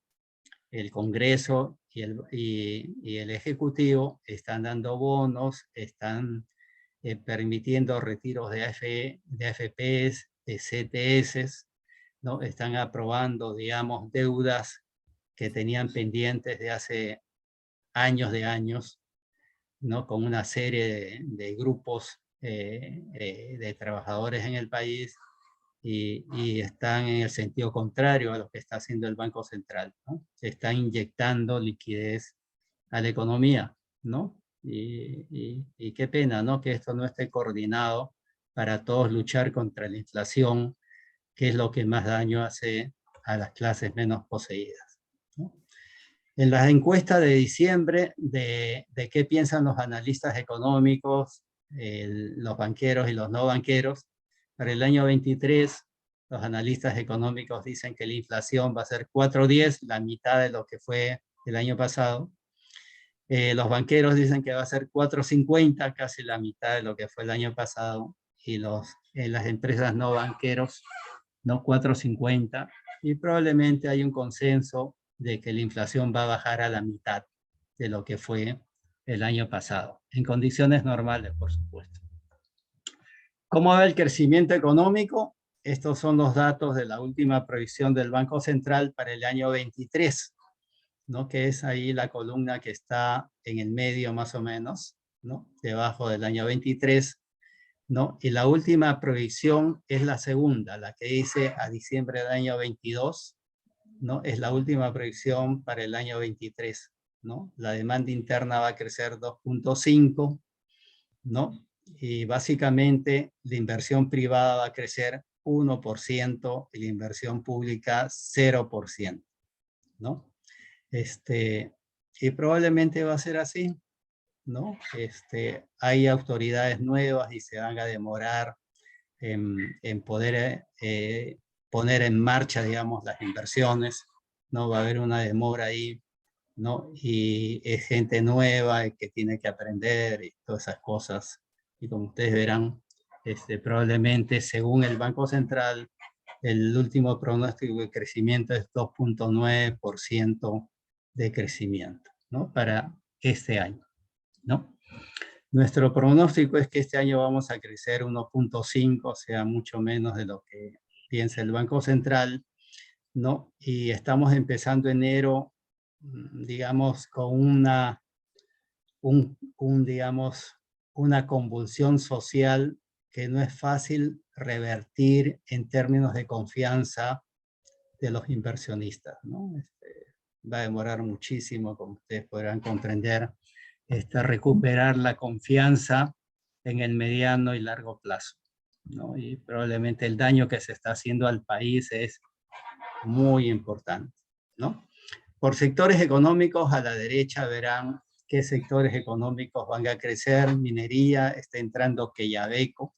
el Congreso y el Ejecutivo están dando bonos, están permitiendo retiros de AFPs, de CTS, ¿no? Están aprobando, digamos, deudas que tenían pendientes de hace años de años, ¿no? Con una serie de grupos de trabajadores en el país y están en el sentido contrario a lo que está haciendo el Banco Central, ¿no? Se está inyectando liquidez a la economía, ¿no? Y qué pena, ¿no? Que esto no esté coordinado para todos luchar contra la inflación, que es lo que más daño hace a las clases menos poseídas, ¿no? En las encuestas de diciembre de qué piensan los analistas económicos, los banqueros y los no banqueros, para el año 23, los analistas económicos dicen que la inflación va a ser 4,10, la mitad de lo que fue el año pasado. Los banqueros dicen que va a ser 4,50, casi la mitad de lo que fue el año pasado. Y las empresas no banqueros, no 4,50. Y probablemente hay un consenso de que la inflación va a bajar a la mitad de lo que fue el año pasado, en condiciones normales, por supuesto. ¿Cómo va el crecimiento económico? Estos son los datos de la última previsión del Banco Central para el año 23, ¿no? Que es ahí la columna que está en el medio más o menos, ¿no? Debajo del año 23, ¿no? Y la última previsión es la segunda, la que dice a diciembre del año 22, ¿no? Es la última previsión para el año 23, ¿no? La demanda interna va a crecer 2,5, ¿no? Y básicamente la inversión privada va a crecer 1% y la inversión pública 0%, ¿no? Y probablemente va a ser así, ¿no? Hay autoridades nuevas y se van a demorar en poder poner en marcha, digamos, las inversiones, ¿no? Va a haber una demora ahí, ¿no? Y es gente nueva que tiene que aprender y todas esas cosas. Y como ustedes verán, probablemente según el Banco Central, el último pronóstico de crecimiento es 2,9% de crecimiento, ¿no? Para este año, ¿no? Nuestro pronóstico es que este año vamos a crecer 1,5, o sea, mucho menos de lo que piensa el Banco Central, ¿no? Y estamos empezando enero, digamos, con digamos, una convulsión social que no es fácil revertir en términos de confianza de los inversionistas, ¿no? Va a demorar muchísimo, como ustedes podrán comprender, recuperar la confianza en el mediano y largo plazo, ¿no? Y probablemente el daño que se está haciendo al país es muy importante, ¿no? Por sectores económicos, a la derecha verán qué sectores económicos van a crecer. Minería, está entrando Quellaveco,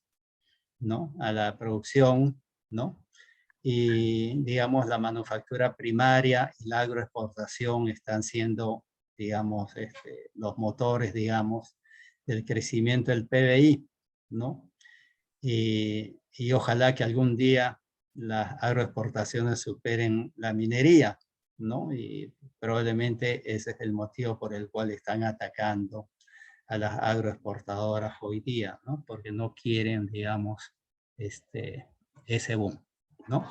¿no? A la producción, ¿no? Y, digamos, la manufactura primaria y la agroexportación están siendo, digamos, los motores, digamos, del crecimiento del PBI, ¿no? Y ojalá que algún día las agroexportaciones superen la minería, ¿no? Y probablemente ese es el motivo por el cual están atacando a las agroexportadoras hoy día, ¿no? Porque no quieren, digamos, ese boom, ¿no?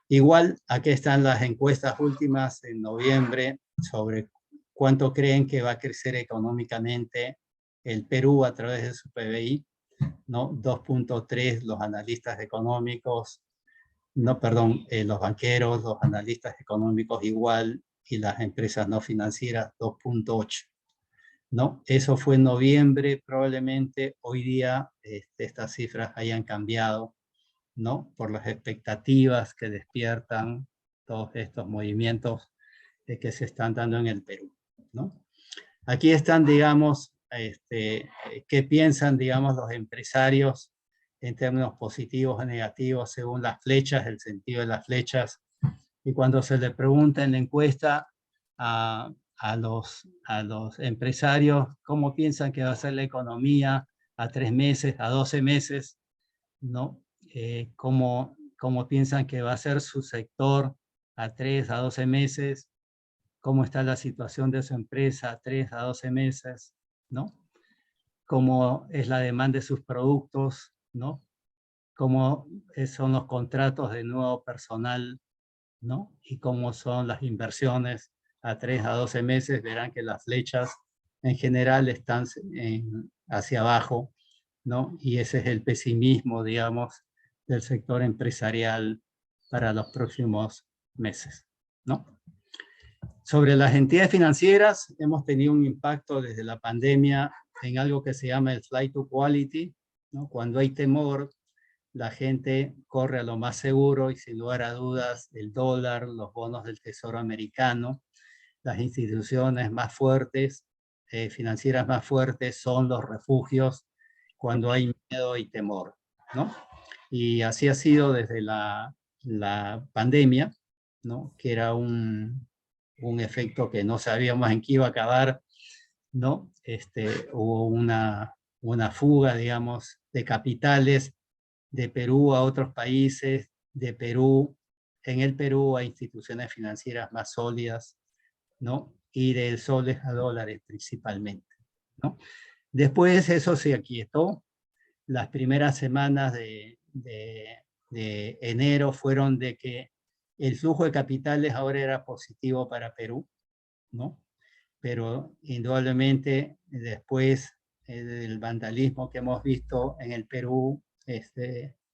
Igual, aquí están las encuestas últimas en noviembre sobre cuánto creen que va a crecer económicamente el Perú a través de su PBI, ¿no? 2,3 los analistas económicos, no, perdón, los banqueros, los analistas económicos igual, y las empresas no financieras 2,8, ¿no? Eso fue en noviembre, probablemente hoy día estas cifras hayan cambiado, ¿no? Por las expectativas que despiertan todos estos movimientos que se están dando en el Perú, ¿no? Aquí están, digamos, qué piensan, digamos, los empresarios en términos positivos o negativos según las flechas, el sentido de las flechas. Y cuando se le pregunta en la encuesta a los empresarios cómo piensan que va a ser la economía a 3 meses, a 12 meses, ¿no? Cómo piensan que va a ser su sector a 3 a 12 meses, cómo está la situación de su empresa a 3 a 12 meses, ¿no? Cómo es la demanda de sus productos, ¿no? Cómo son los contratos de nuevo personal ¿no? Y cómo son las inversiones a 3 a 12 meses, verán que las flechas en general están hacia abajo, ¿no? Y ese es el pesimismo, digamos, del sector empresarial para los próximos meses, ¿no? Sobre las entidades financieras, hemos tenido un impacto desde la pandemia en algo que se llama el flight to quality, ¿no? Cuando hay temor, la gente corre a lo más seguro y sin lugar a dudas el dólar, los bonos del Tesoro americano, las instituciones más fuertes, financieras más fuertes son los refugios cuando hay miedo y temor, ¿no? Y así ha sido desde la pandemia, ¿no? Que era un efecto que no sabíamos en qué iba a acabar, ¿no? Hubo una fuga, digamos, de capitales de Perú a otros países, de Perú, en el Perú a instituciones financieras más sólidas, ¿no? Y de soles a dólares principalmente, ¿no? Después eso se aquietó. Las primeras semanas de enero fueron de que el flujo de capitales ahora era positivo para Perú, ¿no? Pero indudablemente después del vandalismo que hemos visto en el Perú,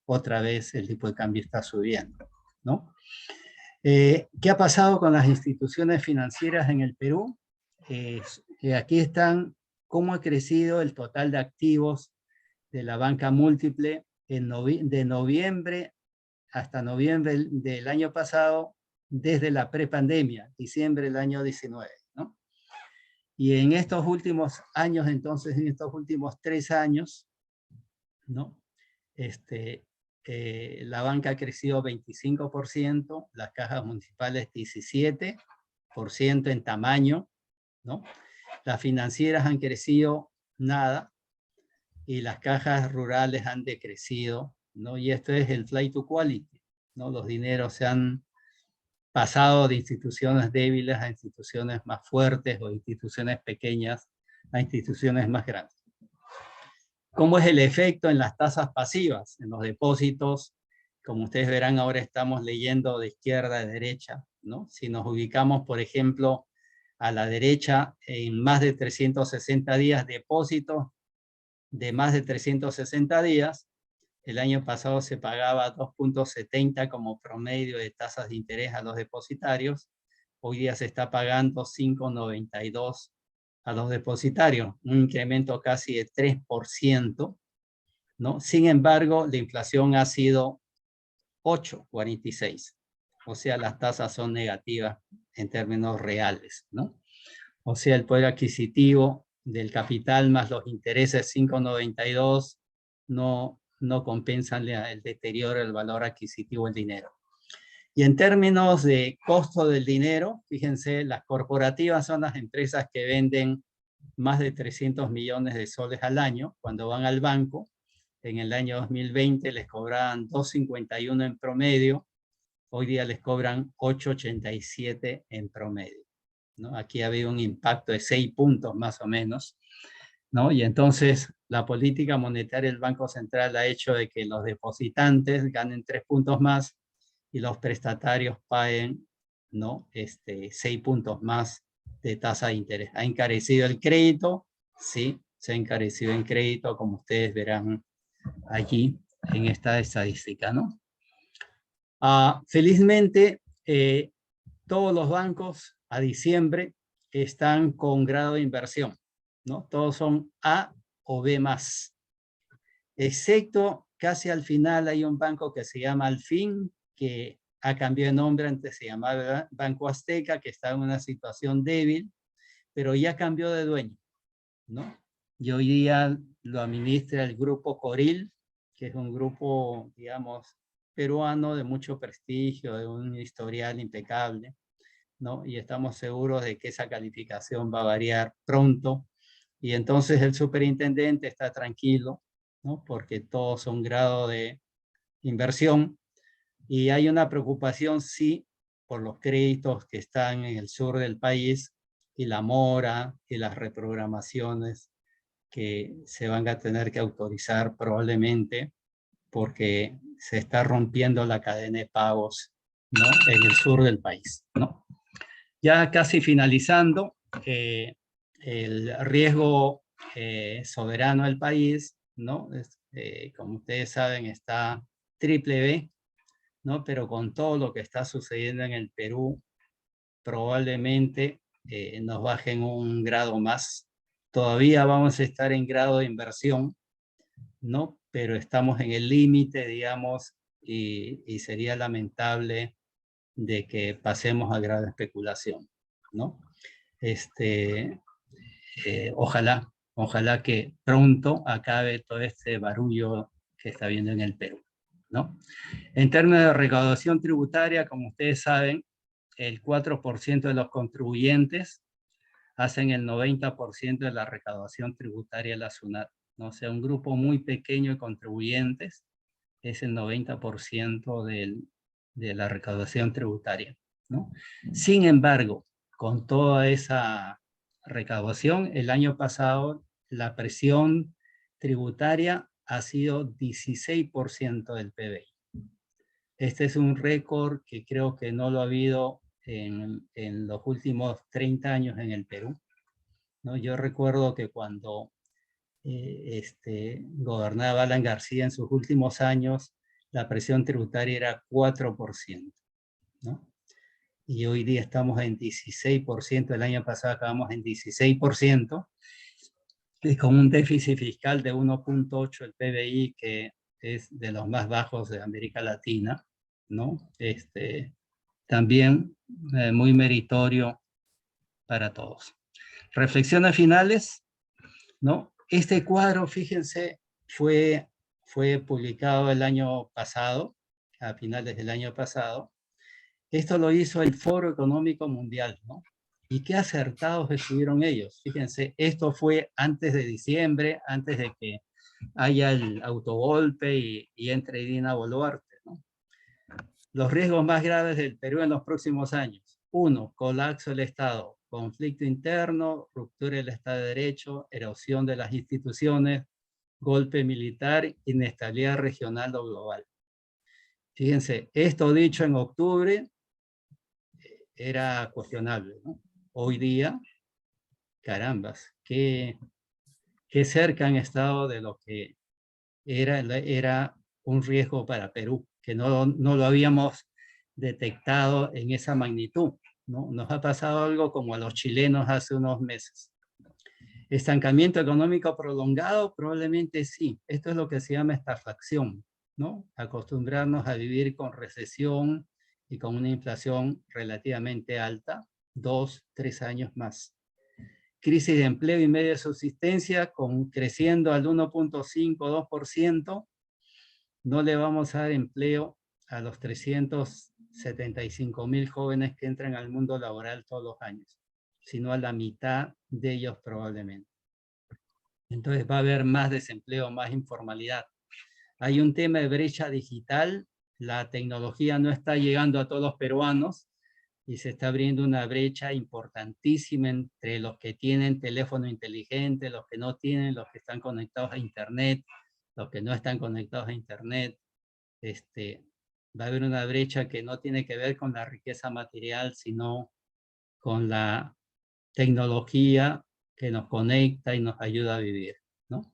otra vez el tipo de cambio está subiendo, ¿no? ¿Qué ha pasado con las instituciones financieras en el Perú? Aquí están cómo ha crecido el total de activos de la banca múltiple de noviembre hasta noviembre del año pasado, desde la prepandemia, diciembre del año 19, ¿no? Y en estos últimos años, entonces, en estos últimos 3 años, ¿no? La banca ha crecido 25%, las cajas municipales 17% en tamaño, ¿no? Las financieras han crecido nada y las cajas rurales han decrecido, ¿no? Y esto es el flight to quality, ¿no? Los dineros se han pasado de instituciones débiles a instituciones más fuertes o instituciones pequeñas a instituciones más grandes. ¿Cómo es el efecto en las tasas pasivas, en los depósitos? Como ustedes verán, ahora estamos leyendo de izquierda a derecha, ¿no? Si nos ubicamos, por ejemplo, a la derecha, en más de 360 días, depósitos de más de 360 días, el año pasado se pagaba 2.70 como promedio de tasas de interés a los depositarios, hoy día se está pagando 5.92 a los depositarios, un incremento casi de 3%, ¿no? Sin embargo, la inflación ha sido 8.46, o sea, las tasas son negativas en términos reales, ¿no? O sea, el poder adquisitivo del capital más los intereses 5.92 no compensan el deterioro del valor adquisitivo del dinero. Y en términos de costo del dinero, fíjense, las corporativas son las empresas que venden más de 300 millones de soles al año. Cuando van al banco, en el año 2020 les cobraban 2.51 en promedio, hoy día les cobran 8.87 en promedio, ¿no? Aquí ha habido un impacto de 6 puntos más o menos, ¿no? Y entonces la política monetaria del Banco Central ha hecho de que los depositantes ganen 3 puntos más y los prestatarios paguen, ¿no? 6 puntos más de tasa de interés. ¿Ha encarecido el crédito? Sí, se ha encarecido en crédito, como ustedes verán allí en esta estadística, ¿no? Felizmente, todos los bancos a diciembre están con grado de inversión, ¿no? Todos son A o B+. Excepto casi al final hay un banco que se llama Alfin, que ha cambiado de nombre, antes se llamaba Banco Azteca, que está en una situación débil, pero ya cambió de dueño, ¿no? Y hoy día lo administra el grupo Coril, que es un grupo, digamos, peruano de mucho prestigio, de un historial impecable, ¿no? Y estamos seguros de que esa calificación va a variar pronto. Y entonces el superintendente está tranquilo, ¿no? Porque todos son grado de inversión. Y hay una preocupación, sí, por los créditos que están en el sur del país y la mora y las reprogramaciones que se van a tener que autorizar probablemente porque se está rompiendo la cadena de pagos ¿no? En el sur del país, ¿no? Ya casi finalizando, el riesgo soberano del país, ¿no? Como ustedes saben, está triple B, ¿no? Pero con todo lo que está sucediendo en el Perú, probablemente nos bajen un grado más. Todavía vamos a estar en grado de inversión, ¿no? Pero estamos en el límite, digamos, y sería lamentable de que pasemos a grado de especulación, ¿no? Ojalá que pronto acabe todo este barullo que está habiendo en el Perú, ¿no? En términos de recaudación tributaria, como ustedes saben, el 4% de los contribuyentes hacen el 90% de la recaudación tributaria de la SUNAT, ¿no? O sea, un grupo muy pequeño de contribuyentes es el 90% de la recaudación tributaria, ¿no? Sin embargo, con toda esa recaudación, el año pasado la presión tributaria ha sido 16% del PBI. Este es un récord que creo que no lo ha habido en los últimos 30 años en el Perú, ¿no? Yo recuerdo que cuando gobernaba Alan García en sus últimos años, la presión tributaria era 4%, ¿no? Y hoy día estamos en 16%, el año pasado acabamos en 16%, y con un déficit fiscal de 1.8 el PBI, que es de los más bajos de América Latina, ¿no? También muy meritorio para todos. Reflexiones finales, ¿no? Este cuadro, fíjense, fue publicado el año pasado, a finales del año pasado. Esto lo hizo el Foro Económico Mundial, ¿no? Y qué acertados estuvieron ellos. Fíjense, esto fue antes de diciembre, antes de que haya el autogolpe y entre Dina Boluarte, ¿no? Los riesgos más graves del Perú en los próximos años. 1. Colapso del Estado, conflicto interno, ruptura del Estado de Derecho, erosión de las instituciones, golpe militar, inestabilidad regional o global. Fíjense, esto dicho en octubre era cuestionable, ¿no? Hoy día, carambas, qué cerca han estado de lo que era un riesgo para Perú, que no lo habíamos detectado en esa magnitud, ¿no? Nos ha pasado algo como a los chilenos hace unos meses. Estancamiento económico prolongado, probablemente sí. Esto es lo que se llama estagflación, ¿no? Acostumbrarnos a vivir con recesión y con una inflación relativamente alta, 2, 3 años más. Crisis de empleo y media subsistencia, creciendo al 1.5, 2%, no le vamos a dar empleo a los 375,000 jóvenes que entran al mundo laboral todos los años, sino a la mitad de ellos probablemente. Entonces va a haber más desempleo, más informalidad. Hay un tema de brecha digital, la tecnología no está llegando a todos los peruanos y se está abriendo una brecha importantísima entre los que tienen teléfono inteligente, los que no tienen, los que están conectados a internet, los que no están conectados a internet. Va a haber una brecha que no tiene que ver con la riqueza material, sino con la tecnología que nos conecta y nos ayuda a vivir, ¿no?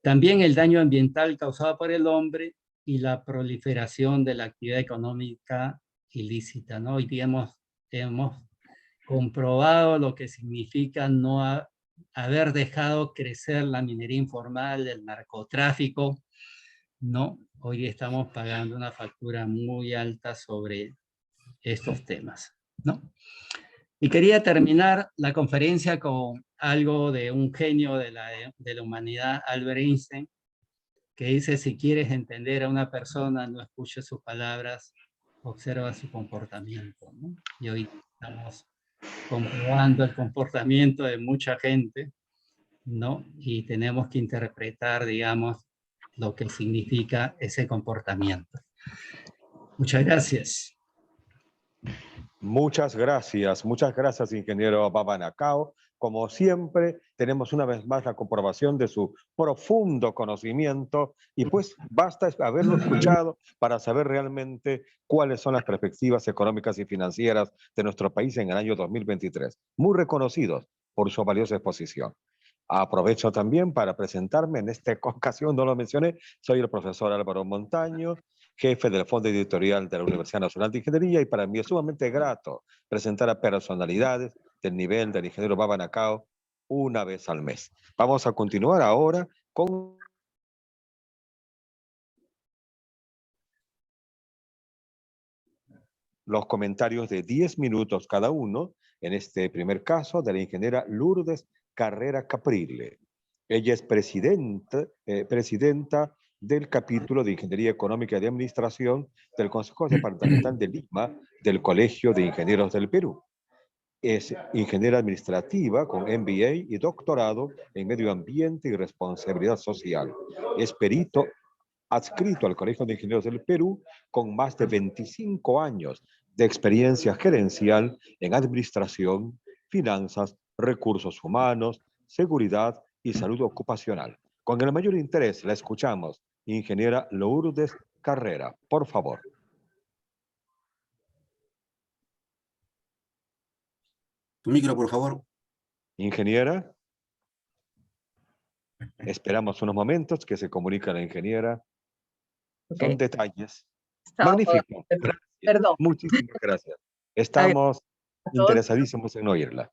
También el daño ambiental causado por el hombre y la proliferación de la actividad económica ilícita, ¿no? Hoy día hemos comprobado lo que significa no haber dejado crecer la minería informal, el narcotráfico, ¿no? Hoy estamos pagando una factura muy alta sobre estos temas, ¿no? Y quería terminar la conferencia con algo de un genio de la humanidad, Albert Einstein, que dice: si quieres entender a una persona, no escuches sus palabras, observa su comportamiento, ¿no? Y hoy estamos comprobando el comportamiento de mucha gente, ¿no? Y tenemos que interpretar, digamos, lo que significa ese comportamiento. Muchas gracias. Muchas gracias, ingeniero Babanacao. Como siempre, tenemos una vez más la comprobación de su profundo conocimiento y pues basta haberlo escuchado para saber realmente cuáles son las perspectivas económicas y financieras de nuestro país en el año 2023. Muy reconocidos por su valiosa exposición. Aprovecho también para presentarme, en esta ocasión no lo mencioné, soy el profesor Álvaro Montaño, jefe del Fondo Editorial de la Universidad Nacional de Ingeniería, y para mí es sumamente grato presentar a personalidades del nivel del ingeniero Baba Nacao una vez al mes. Vamos a continuar ahora con los comentarios de 10 minutos cada uno, en este primer caso de la ingeniera Lourdes Carrera Caprile. Ella es presidenta del capítulo de Ingeniería Económica y de Administración del Consejo Departamental de Lima del Colegio de Ingenieros del Perú. Es ingeniera administrativa con MBA y doctorado en Medio Ambiente y Responsabilidad Social. Es perito adscrito al Colegio de Ingenieros del Perú con más de 25 años de experiencia gerencial en administración, finanzas, recursos humanos, seguridad y salud ocupacional. Con el mayor interés la escuchamos, ingeniera Lourdes Carrera, por favor. Tu micro, por favor. Ingeniera, esperamos unos momentos que se comunica la ingeniera. Son detalles. Magnífico. Gracias. Perdón. Muchísimas gracias. Estamos interesadísimos en oírla.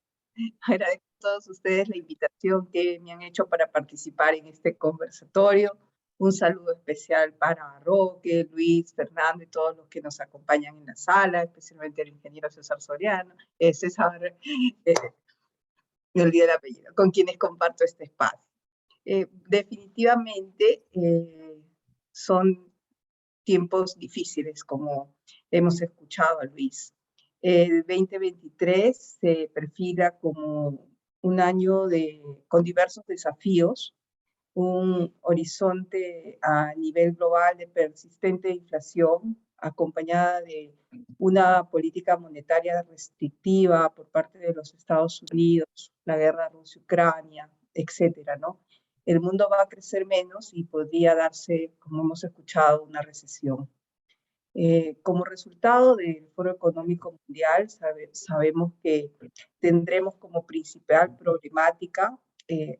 Agradezco a todos ustedes la invitación que me han hecho para participar en este conversatorio. Un saludo especial para Roque, Luis, Fernando y todos los que nos acompañan en la sala, especialmente el ingeniero César Soriano, César, me olvidé el apellido, con quienes comparto este espacio. Definitivamente son tiempos difíciles, como hemos escuchado a Luis. El 2023 se perfila como un año con diversos desafíos, un horizonte a nivel global de persistente inflación, acompañada de una política monetaria restrictiva por parte de los Estados Unidos, la guerra Rusia-Ucrania, etcétera, ¿no? El mundo va a crecer menos y podría darse, como hemos escuchado, una recesión. Como resultado del Foro Económico Mundial, sabemos que tendremos como principal problemática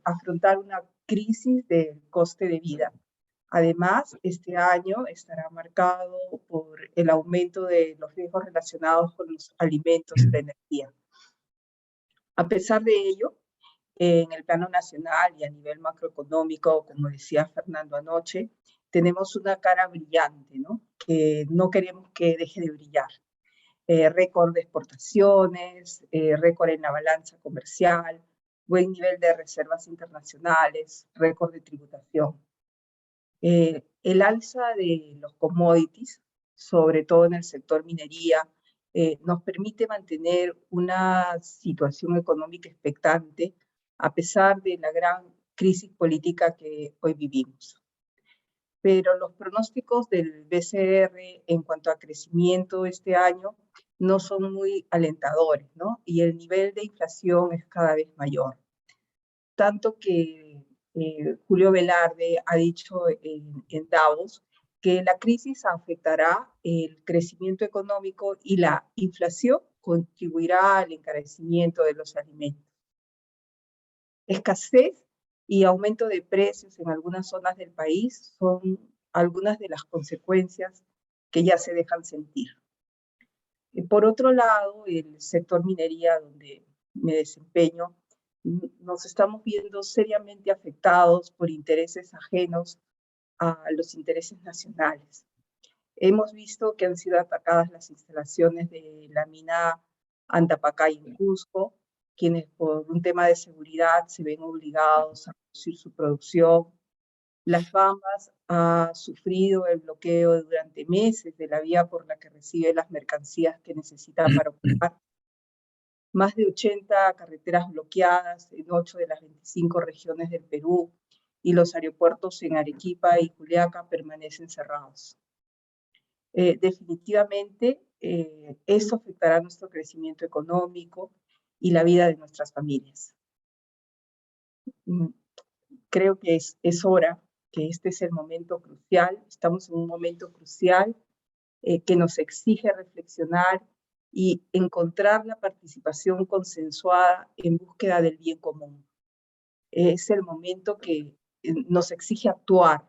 afrontar una crisis del coste de vida. Además, este año estará marcado por el aumento de los riesgos relacionados con los alimentos y la energía. A pesar de ello, en el plano nacional y a nivel macroeconómico, como decía Fernando anoche, tenemos una cara brillante, ¿no? Que no queremos que deje de brillar. Récord de exportaciones, récord en la balanza comercial, buen nivel de reservas internacionales, récord de tributación. El alza de los commodities, sobre todo en el sector minería, nos permite mantener una situación económica expectante a pesar de la gran crisis política que hoy vivimos. Pero los pronósticos del BCR en cuanto a crecimiento este año no son muy alentadores, ¿no? Y el nivel de inflación es cada vez mayor. Tanto que Julio Velarde ha dicho en Davos que la crisis afectará el crecimiento económico y la inflación contribuirá al encarecimiento de los alimentos. Escasez y aumento de precios en algunas zonas del país son algunas de las consecuencias que ya se dejan sentir. Por otro lado, el sector minería, donde me desempeño, nos estamos viendo seriamente afectados por intereses ajenos a los intereses nacionales. Hemos visto que han sido atacadas las instalaciones de la mina Antapacay en Cusco, quienes por un tema de seguridad se ven obligados a reducir su producción. Las Bambas ha sufrido el bloqueo durante meses de la vía por la que recibe las mercancías que necesita para operar. Más de 80 carreteras bloqueadas en 8 de las 25 regiones del Perú y los aeropuertos en Arequipa y Juliaca permanecen cerrados. Definitivamente, esto afectará nuestro crecimiento económico y la vida de nuestras familias. creo que es hora, que este es el momento crucial, estamos en un momento crucial que nos exige reflexionar y encontrar la participación consensuada en búsqueda del bien común. Es el momento que nos exige actuar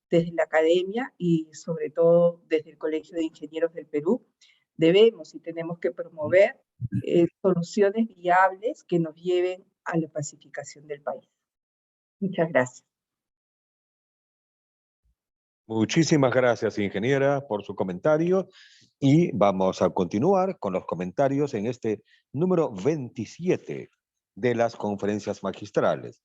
desde la academia y sobre todo desde el Colegio de Ingenieros del Perú. Debemos y tenemos que promover soluciones viables que nos lleven a la pacificación del país. Muchas gracias. Muchísimas gracias, ingeniera, por su comentario. Y vamos a continuar con los comentarios en este número 27 de las conferencias magistrales.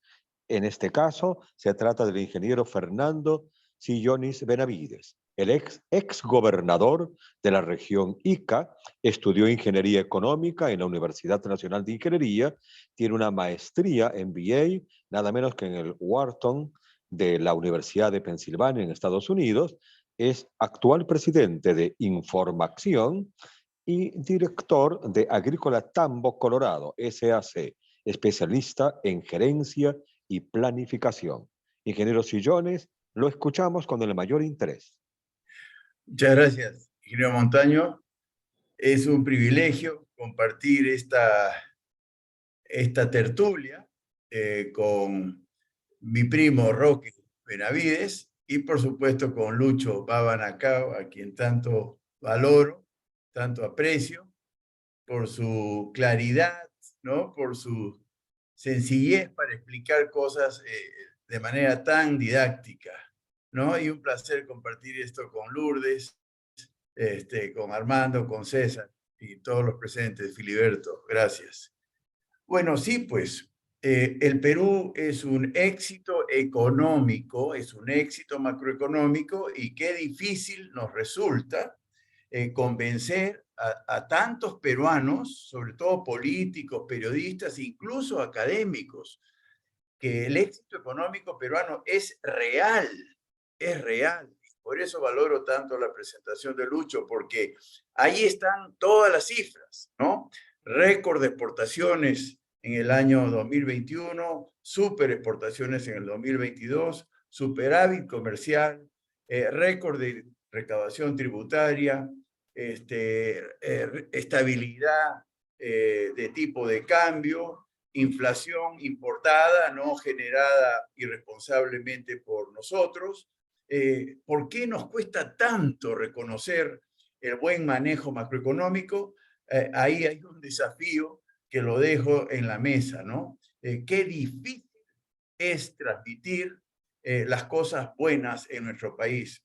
En este caso, se trata del ingeniero Fernando Sillonis Benavides. El ex gobernador de la región Ica, estudió Ingeniería Económica en la Universidad Nacional de Ingeniería, tiene una maestría en MBA, nada menos que en el Wharton de la Universidad de Pensilvania en Estados Unidos, es actual presidente de Información y director de Agrícola Tambo Colorado, SAC, especialista en gerencia y planificación. Ingeniero Sillones, lo escuchamos con el mayor interés. Muchas gracias, ingeniero Montaño. Es un privilegio compartir esta tertulia con mi primo Roque Benavides y por supuesto con Lucho Babanacao, a quien tanto valoro, tanto aprecio, por su claridad, ¿no? Por su sencillez para explicar cosas de manera tan didáctica, ¿no? Y un placer compartir esto con Lourdes, con Armando, con César y todos los presentes. Filiberto, gracias. Bueno, sí, pues el Perú es un éxito económico, es un éxito macroeconómico y qué difícil nos resulta convencer a tantos peruanos, sobre todo políticos, periodistas, incluso académicos, que el éxito económico peruano es real, es real. Por eso valoro tanto la presentación de Lucho, porque ahí están todas las cifras, ¿no? Récord de exportaciones en el año 2021, super exportaciones en el 2022, superávit comercial, récord de recaudación tributaria, estabilidad de tipo de cambio, inflación importada, no generada irresponsablemente por nosotros. ¿Por qué nos cuesta tanto reconocer el buen manejo macroeconómico? Ahí hay un desafío que lo dejo en la mesa, ¿no? Qué difícil es transmitir las cosas buenas en nuestro país.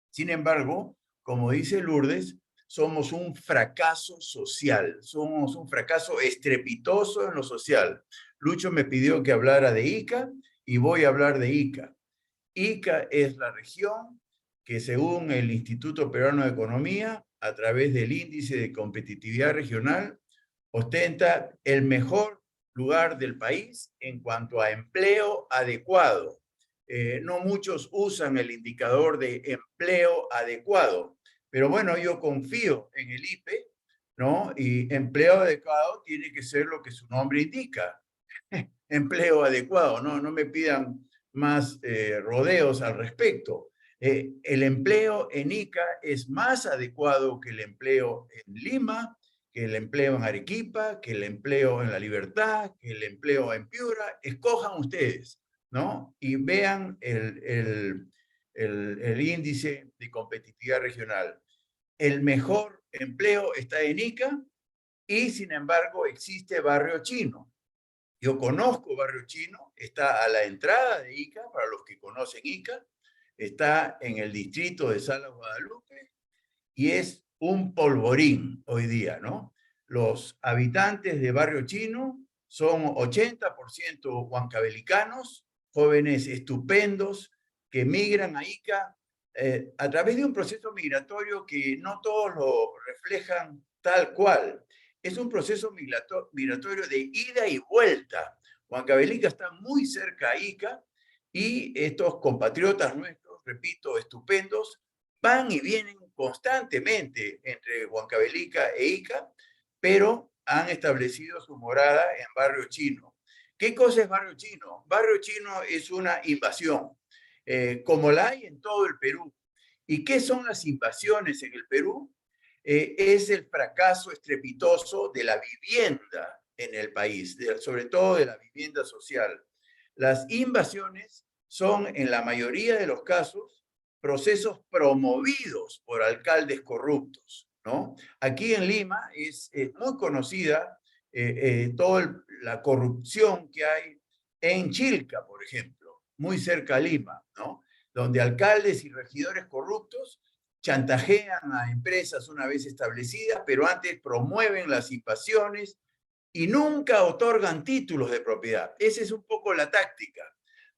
Sin embargo, como dice Lourdes, somos un fracaso social, somos un fracaso estrepitoso en lo social. Lucho me pidió que hablara de Ica y voy a hablar de Ica. Ica es la región que, según el Instituto Peruano de Economía, a través del Índice de Competitividad Regional, ostenta el mejor lugar del país en cuanto a empleo adecuado. No muchos usan el indicador de empleo adecuado, pero bueno, yo confío en el IPE, ¿no? Y empleo adecuado tiene que ser lo que su nombre indica. Empleo adecuado, no me pidan más rodeos al respecto. El empleo en Ica es más adecuado que el empleo en Lima, que el empleo en Arequipa, que el empleo en La Libertad, que el empleo en Piura. Escojan ustedes, ¿no? Y vean el índice de competitividad regional. El mejor empleo está en Ica y, sin embargo, existe Barrio Chino. Yo conozco Barrio Chino, está a la entrada de Ica, para los que conocen Ica, está en el distrito de Salas Guadalupe y es un polvorín hoy día, ¿no? Los habitantes de Barrio Chino son 80% huancavelicanos, jóvenes estupendos que migran a Ica a través de un proceso migratorio que no todos lo reflejan tal cual. Es un proceso migratorio de ida y vuelta. Huancavelica está muy cerca a Ica y estos compatriotas nuestros, repito, estupendos, van y vienen constantemente entre Huancavelica e Ica, pero han establecido su morada en Barrio Chino. ¿Qué cosa es barrio chino? Barrio chino es una invasión, como la hay en todo el Perú. ¿Y qué son las invasiones en el Perú? Es el fracaso estrepitoso de la vivienda en el país, sobre todo de la vivienda social. Las invasiones son, en la mayoría de los casos, procesos promovidos por alcaldes corruptos, ¿no? Aquí en Lima es muy conocida toda la corrupción que hay en Chilca, por ejemplo, muy cerca a Lima, ¿no? Donde alcaldes y regidores corruptos chantajean a empresas una vez establecidas, pero antes promueven las invasiones y nunca otorgan títulos de propiedad. Esa es un poco la táctica.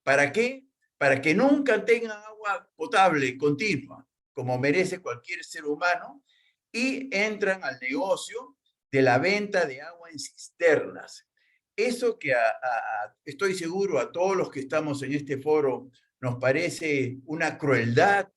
¿Para qué? Para que nunca tengan agua potable continua, como merece cualquier ser humano, y entran al negocio de la venta de agua en cisternas. Eso que estoy seguro a todos los que estamos en este foro nos parece una crueldad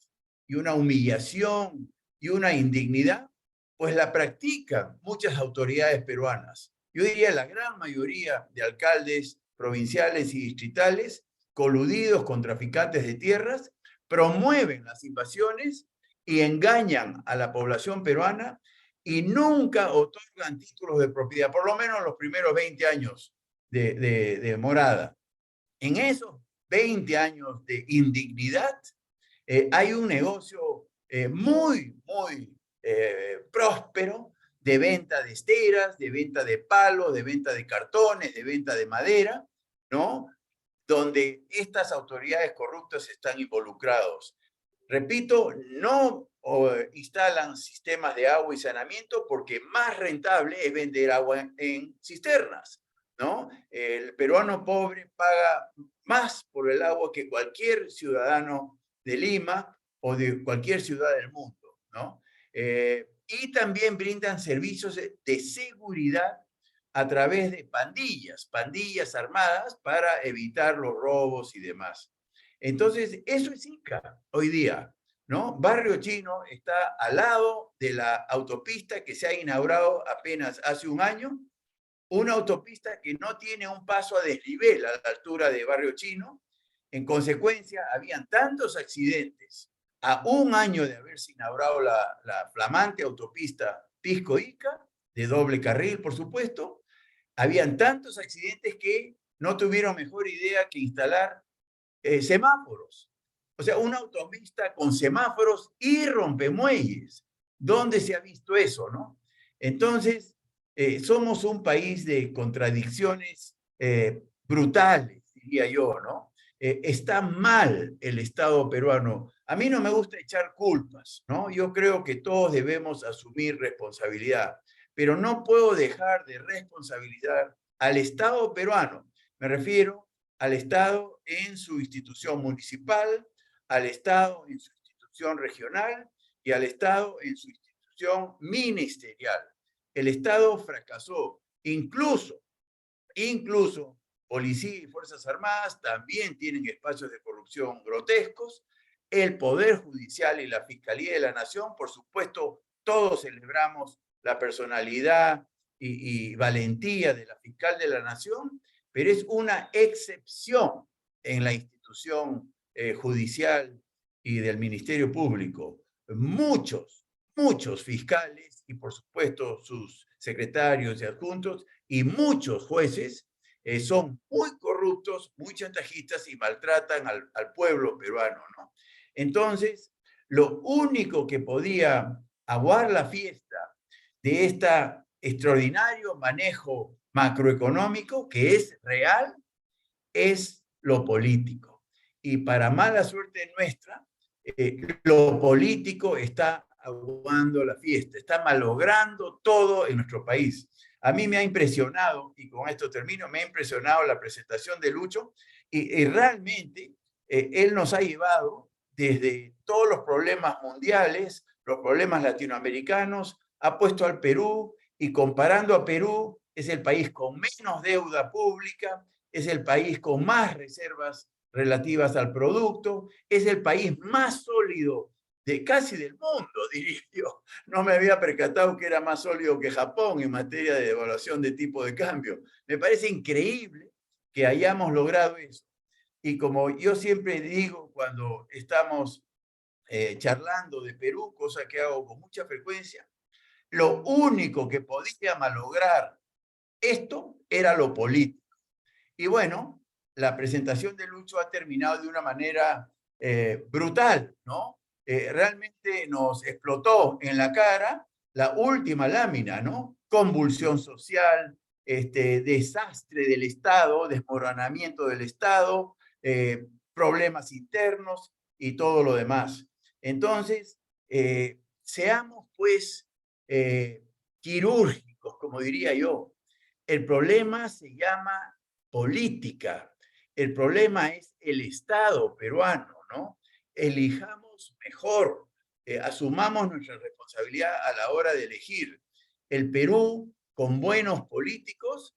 y una humillación y una indignidad, pues la practican muchas autoridades peruanas. Yo diría la gran mayoría de alcaldes provinciales y distritales, coludidos con traficantes de tierras, promueven las invasiones y engañan a la población peruana y nunca otorgan títulos de propiedad, por lo menos los primeros 20 años de morada. En esos 20 años de indignidad, hay un negocio muy próspero de venta de esteras, de venta de palos, de venta de cartones, de venta de madera, ¿no? Donde estas autoridades corruptas están involucrados. Repito, no instalan sistemas de agua y saneamiento porque más rentable es vender agua en cisternas, ¿no? El peruano pobre paga más por el agua que cualquier ciudadano de Lima o de cualquier ciudad del mundo, ¿no? Y también brindan servicios de seguridad a través de pandillas armadas para evitar los robos y demás. Entonces, eso es Ica hoy día, ¿no? Barrio Chino está al lado de la autopista que se ha inaugurado apenas hace un año, una autopista que no tiene un paso a desnivel a la altura de Barrio Chino. En consecuencia, habían tantos accidentes a un año de haberse inaugurado la flamante autopista Pisco-Ica, de doble carril, por supuesto. Habían tantos accidentes que no tuvieron mejor idea que instalar semáforos. O sea, una autopista con semáforos y rompemuelles. ¿Dónde se ha visto eso, no? Entonces, somos un país de contradicciones brutales, diría yo, ¿no? Está mal el Estado peruano. A mí no me gusta echar culpas, ¿no? Yo creo que todos debemos asumir responsabilidad, pero no puedo dejar de responsabilizar al Estado peruano. Me refiero al Estado en su institución municipal, al Estado en su institución regional y al Estado en su institución ministerial. El Estado fracasó, incluso policía y fuerzas armadas también tienen espacios de corrupción grotescos. El Poder Judicial y la Fiscalía de la Nación, por supuesto, todos celebramos la personalidad y valentía de la fiscal de la Nación, pero es una excepción en la institución judicial y del Ministerio Público. Muchos fiscales y, por supuesto, sus secretarios y adjuntos y muchos jueces son muy corruptos, muy chantajistas y maltratan al pueblo peruano, ¿no? Entonces, lo único que podía aguar la fiesta de este extraordinario manejo macroeconómico, que es real, es lo político. Y para mala suerte nuestra, lo político está aguando la fiesta, está malogrando todo en nuestro país. A mí me ha impresionado, y con esto termino, me ha impresionado la presentación de Lucho, y realmente él nos ha llevado desde todos los problemas mundiales, los problemas latinoamericanos, ha puesto al Perú, y comparando a Perú, es el país con menos deuda pública, es el país con más reservas relativas al producto, es el país más sólido de casi del mundo, diría yo. No me había percatado que era más sólido que Japón en materia de devaluación de tipo de cambio. Me parece increíble que hayamos logrado eso. Y como yo siempre digo cuando estamos charlando de Perú, cosa que hago con mucha frecuencia, lo único que podía malograr esto era lo político. Y bueno, la presentación de Lucho ha terminado de una manera brutal, ¿no? Realmente nos explotó en la cara la última lámina, ¿no? Convulsión social, desastre del Estado, desmoronamiento del Estado, problemas internos y todo lo demás. Entonces, seamos pues quirúrgicos, como diría yo. El problema se llama política. El problema es el Estado peruano, ¿no? Elijamos mejor, asumamos nuestra responsabilidad a la hora de elegir. El Perú, con buenos políticos,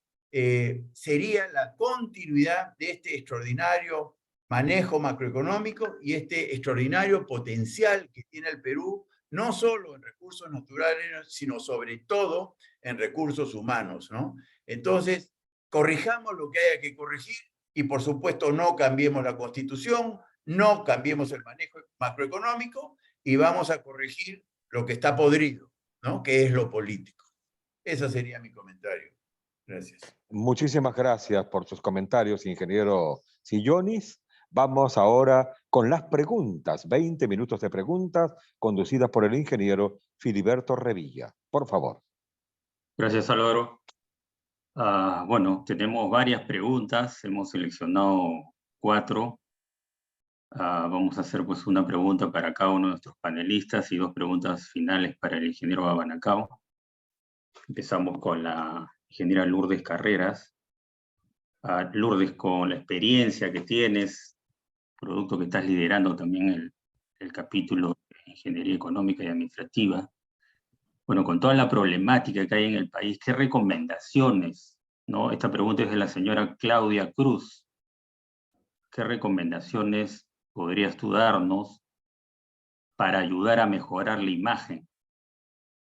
sería la continuidad de este extraordinario manejo macroeconómico y este extraordinario potencial que tiene el Perú, no solo en recursos naturales, sino sobre todo en recursos humanos, ¿no? Entonces, corrijamos lo que haya que corregir y, por supuesto, no cambiemos la Constitución, no cambiemos el manejo macroeconómico y vamos a corregir lo que está podrido, ¿no? Que es lo político. Ese sería mi comentario. Gracias. Muchísimas gracias por sus comentarios, ingeniero Sillonis. Vamos ahora con las preguntas, 20 minutos de preguntas, conducidas por el ingeniero Filiberto Revilla. Por favor. Gracias, Álvaro. Bueno, tenemos varias preguntas, hemos seleccionado 4. Vamos a hacer pues una pregunta para cada uno de nuestros panelistas y 2 preguntas finales para el ingeniero Abanacao. Empezamos con la ingeniera Lourdes Carreras. Lourdes, con la experiencia que tienes, producto que estás liderando también el capítulo de Ingeniería Económica y Administrativa, bueno, con toda la problemática que hay en el país, ¿qué recomendaciones, ¿no? Esta pregunta es de la señora Claudia Cruz. ¿Qué recomendaciones podrías tú darnos para ayudar a mejorar la imagen,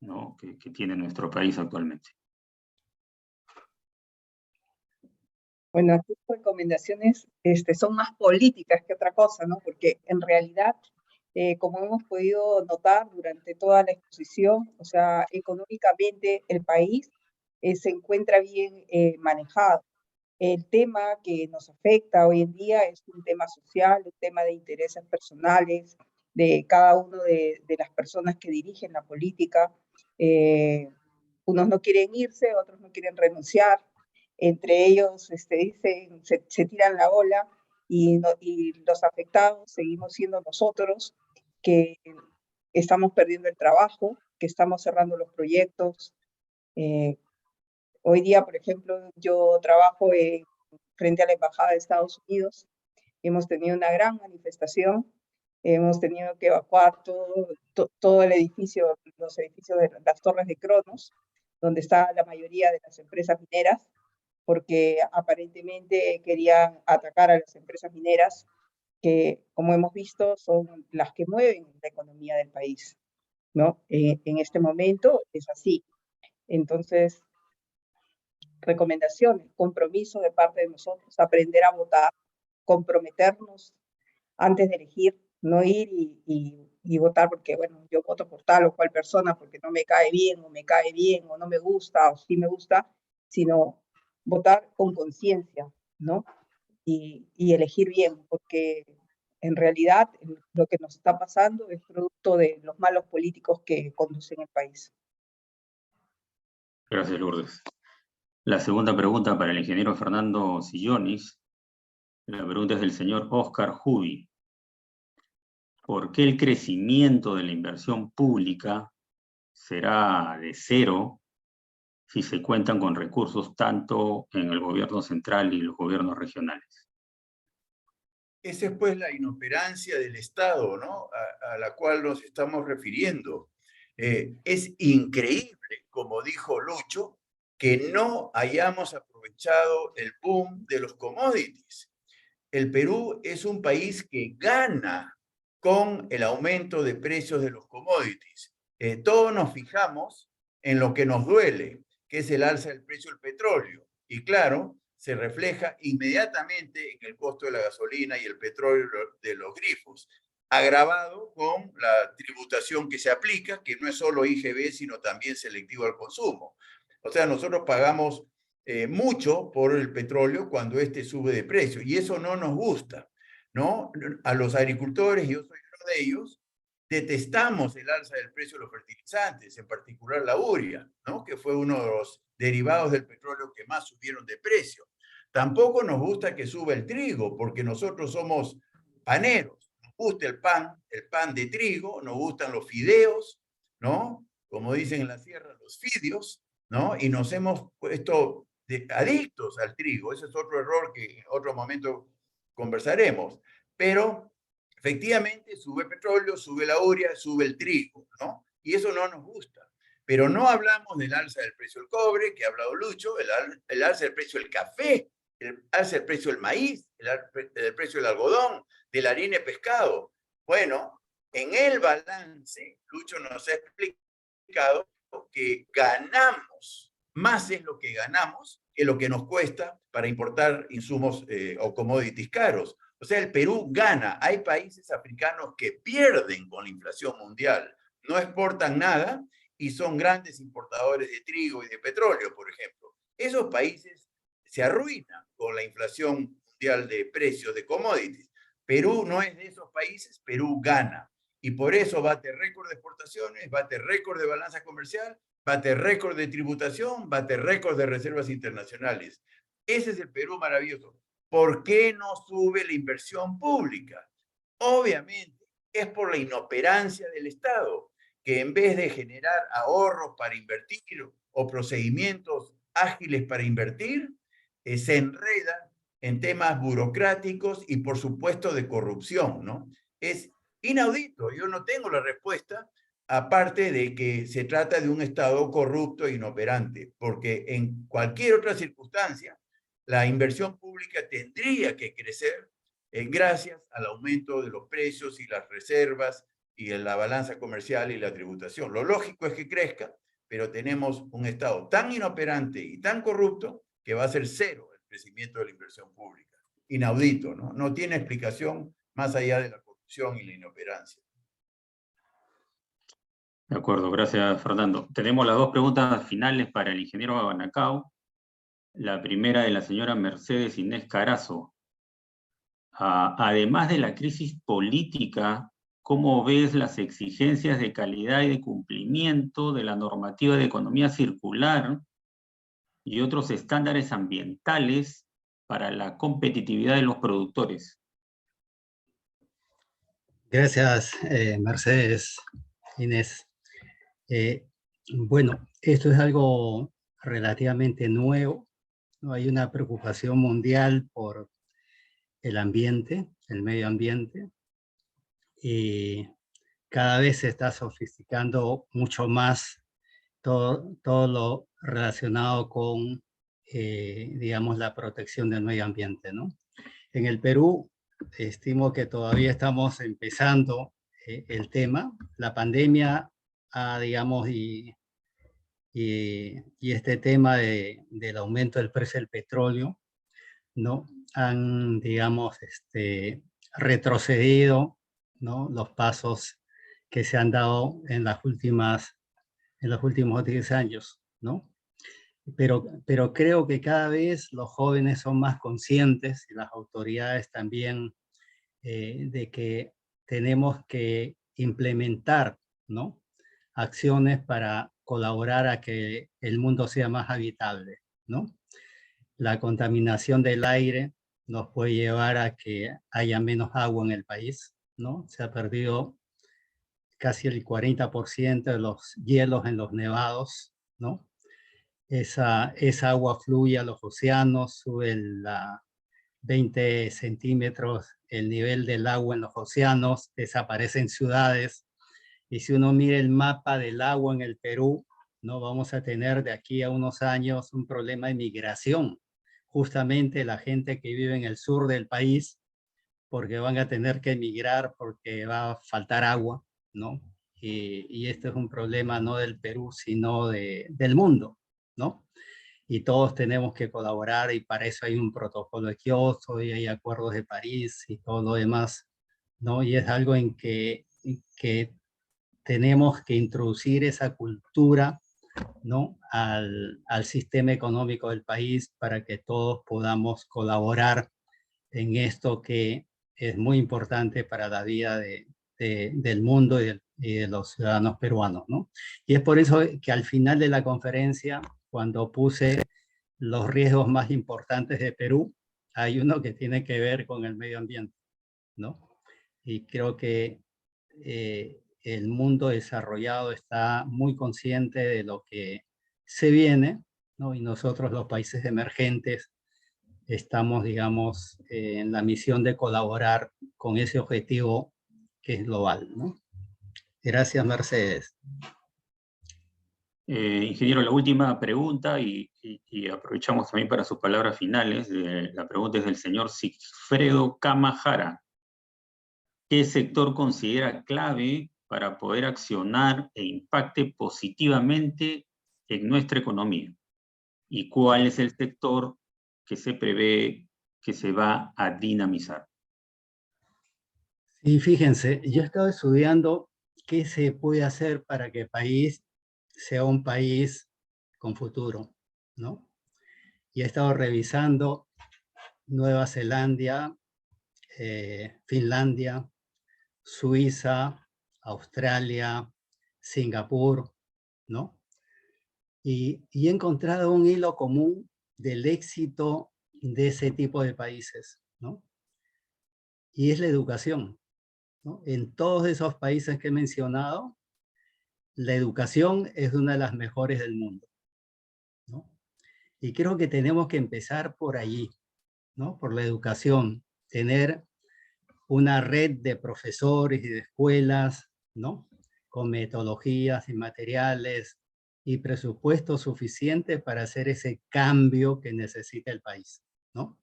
¿no? que tiene nuestro país actualmente? Bueno, aquí las recomendaciones son más políticas que otra cosa, ¿no? Porque en realidad, como hemos podido notar durante toda la exposición, o sea, económicamente el país se encuentra bien manejado. El tema que nos afecta hoy en día es un tema social, un tema de intereses personales de cada uno de las personas que dirigen la política. Unos no quieren irse, otros no quieren renunciar. Entre ellos dicen, se tiran la ola y los afectados seguimos siendo nosotros, que estamos perdiendo el trabajo, que estamos cerrando los proyectos. Hoy día, por ejemplo, yo trabajo frente a la Embajada de Estados Unidos. Hemos tenido una gran manifestación. Hemos tenido que evacuar todo el edificio, los edificios de las Torres de Cronos, donde está la mayoría de las empresas mineras, porque aparentemente querían atacar a las empresas mineras, que, como hemos visto, son las que mueven la economía del país, ¿no? En este momento es así. Entonces, recomendaciones, compromiso de parte de nosotros, aprender a votar, comprometernos antes de elegir, no ir y votar porque, bueno, yo voto por tal o cual persona porque no me cae bien, o no me gusta, o sí me gusta, sino votar con conciencia, ¿no? Y elegir bien, porque en realidad lo que nos está pasando es producto de los malos políticos que conducen el país. Gracias, Lourdes. La segunda pregunta para el ingeniero Fernando Sillonis. La pregunta es del señor Oscar Jubi. ¿Por qué el crecimiento de la inversión pública será de 0 si se cuentan con recursos tanto en el gobierno central y los gobiernos regionales? Esa es pues la inoperancia del Estado, ¿no? A la cual nos estamos refiriendo. Es increíble, como dijo Lucho, que no hayamos aprovechado el boom de los commodities. El Perú es un país que gana con el aumento de precios de los commodities. Todos nos fijamos en lo que nos duele, que es el alza del precio del petróleo. Y claro, se refleja inmediatamente en el costo de la gasolina y el petróleo de los grifos, agravado con la tributación que se aplica, que no es solo IGB, sino también selectivo al consumo. O sea, nosotros pagamos mucho por el petróleo cuando este sube de precio, y eso no nos gusta, ¿no? A los agricultores, yo soy uno de ellos, detestamos el alza del precio de los fertilizantes, en particular la urea, ¿no? Que fue uno de los derivados del petróleo que más subieron de precio. Tampoco nos gusta que suba el trigo, porque nosotros somos paneros. Nos gusta el pan de trigo, nos gustan los fideos, ¿no? Como dicen en la sierra, los fideos, ¿no? Y nos hemos puesto adictos al trigo. Ese es otro error que en otro momento conversaremos. Pero efectivamente sube petróleo, sube la urea, sube el trigo, ¿no? Y eso no nos gusta. Pero no hablamos del alza del precio del cobre, que ha hablado Lucho, el alza del precio del café, el alza del precio del maíz, el precio del algodón, de la harina y pescado. Bueno, en el balance, Lucho nos ha explicado que ganamos, más es lo que ganamos que lo que nos cuesta para importar insumos o commodities caros. O sea, el Perú gana. Hay países africanos que pierden con la inflación mundial. No exportan nada y son grandes importadores de trigo y de petróleo, por ejemplo. Esos países se arruinan con la inflación mundial de precios de commodities. Perú no es de esos países, Perú gana. Y por eso bate récord de exportaciones, bate récord de balanza comercial, bate récord de tributación, bate récord de reservas internacionales. Ese es el Perú maravilloso. ¿Por qué no sube la inversión pública? Obviamente es por la inoperancia del Estado, que en vez de generar ahorros para invertir o procedimientos ágiles para invertir, se enreda en temas burocráticos y por supuesto de corrupción, ¿no? Es inaudito, yo no tengo la respuesta, aparte de que se trata de un Estado corrupto e inoperante, porque en cualquier otra circunstancia, la inversión pública tendría que crecer gracias al aumento de los precios y las reservas y en la balanza comercial y la tributación. Lo lógico es que crezca, pero tenemos un Estado tan inoperante y tan corrupto que va a ser cero el crecimiento de la inversión pública. Inaudito, ¿no? No tiene explicación más allá de la corrupción y la inoperancia. De acuerdo, gracias Fernando. Tenemos las dos preguntas finales para el ingeniero Abanacao. La primera de la señora Mercedes Inés Carazo. Además de la crisis política, ¿cómo ves las exigencias de calidad y de cumplimiento de la normativa de economía circular y otros estándares ambientales para la competitividad de los productores? Gracias, Mercedes Inés. Bueno, esto es algo relativamente nuevo, ¿no? Hay una preocupación mundial por el ambiente, el medio ambiente, y cada vez se está sofisticando mucho más todo lo relacionado con, digamos, la protección del medio ambiente, ¿no? En el Perú, estimo que todavía estamos empezando el tema. La pandemia, digamos, y este tema del aumento del precio del petróleo, ¿no? Han, digamos, retrocedido, ¿no? Los pasos que se han dado en los últimos 10 años, ¿no? Pero creo que cada vez los jóvenes son más conscientes y las autoridades también de que tenemos que implementar, ¿no? Acciones para colaborar a que el mundo sea más habitable, ¿no? La contaminación del aire nos puede llevar a que haya menos agua en el país, ¿no? Se ha perdido casi el 40% de los hielos en los nevados, ¿no? Esa agua fluye a los océanos, sube 20 centímetros el nivel del agua en los océanos, desaparecen ciudades. Y si uno mira el mapa del agua en el Perú, ¿no? Vamos a tener de aquí a unos años un problema de migración. Justamente la gente que vive en el sur del país, porque van a tener que emigrar porque va a faltar agua, ¿no? Y este es un problema no del Perú, sino del mundo, ¿no? y todos tenemos que colaborar, y para eso hay un protocolo de Kioto y hay acuerdos de París y todo lo demás, ¿no? Y es algo en que tenemos que introducir esa cultura, ¿no? al sistema económico del país para que todos podamos colaborar en esto que es muy importante para la vida del mundo y de los ciudadanos peruanos, ¿no? Y es por eso que al final de la conferencia, cuando puse los riesgos más importantes de Perú, hay uno que tiene que ver con el medio ambiente, ¿no? Y creo que el mundo desarrollado está muy consciente de lo que se viene, ¿no? Y nosotros, los países emergentes, estamos, digamos, en la misión de colaborar con ese objetivo que es global, ¿no? Gracias, Mercedes. Ingeniero, la última pregunta, y aprovechamos también para sus palabras finales. La pregunta es del señor Sigfredo Camajara. ¿Qué sector considera clave para poder accionar e impacte positivamente en nuestra economía? ¿Y cuál es el sector que se prevé que se va a dinamizar? Sí, fíjense, yo he estado estudiando qué se puede hacer para que el país sea un país con futuro, ¿no? Y he estado revisando Nueva Zelanda, Finlandia, Suiza, Australia, Singapur, ¿no? Y he encontrado un hilo común del éxito de ese tipo de países, ¿no? Y es la educación, ¿no? En todos esos países que he mencionado, la educación es una de las mejores del mundo, ¿no? Y creo que tenemos que empezar por allí, ¿no? Por la educación, tener una red de profesores y de escuelas, ¿no? Con metodologías y materiales y presupuesto suficiente para hacer ese cambio que necesita el país, ¿no?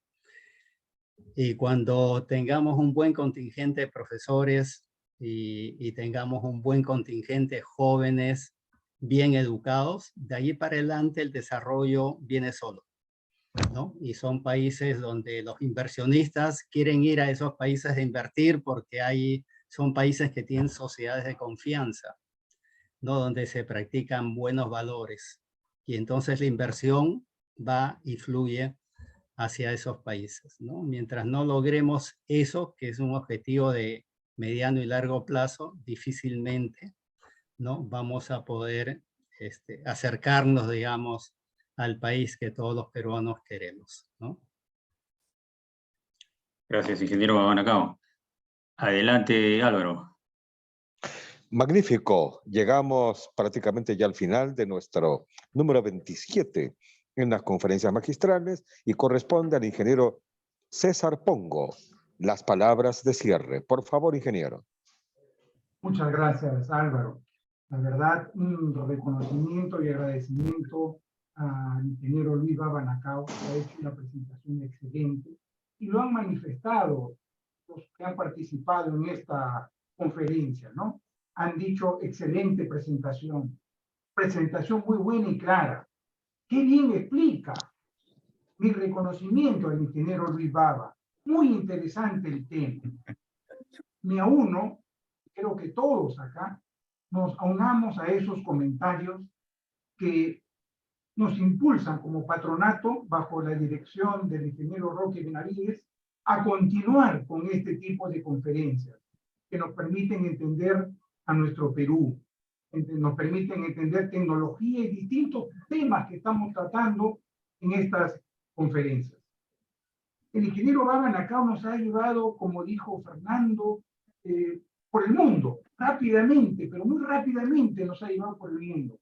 Y cuando tengamos un buen contingente de profesores y tengamos un buen contingente de jóvenes bien educados, de ahí para adelante el desarrollo viene solo, ¿no? Y son países donde los inversionistas quieren ir a esos países a invertir porque son países que tienen sociedades de confianza, ¿no? Donde se practican buenos valores. Y entonces la inversión va y fluye hacia esos países, ¿no? Mientras no logremos eso, que es un objetivo de mediano y largo plazo, difícilmente, ¿no? Vamos a poder acercarnos, digamos, al país que todos los peruanos queremos, ¿no? Gracias, ingeniero Abanacao. Adelante, Álvaro. Magnífico. Llegamos prácticamente ya al final de nuestro número 27 en las conferencias magistrales y corresponde al ingeniero César Pongo las palabras de cierre. Por favor, ingeniero. Muchas gracias, Álvaro. La verdad, un reconocimiento y agradecimiento al ingeniero Luis Abanacao, que ha hecho una presentación excelente y lo han manifestado los que han participado en esta conferencia, ¿no? Han dicho excelente presentación muy buena y clara. Qué bien explica. Mi reconocimiento al ingeniero Luis Baba. Muy interesante el tema. Me auno, creo que todos acá, nos aunamos a esos comentarios que nos impulsan como patronato, bajo la dirección del ingeniero Roque Benavides, a continuar con este tipo de conferencias que nos permiten entender a nuestro Perú, nos permiten entender tecnología y distintos temas que estamos tratando en estas conferencias. El ingeniero Abanacao nos ha llevado, como dijo Fernando, por el mundo, rápidamente, pero muy rápidamente nos ha llevado por el mundo.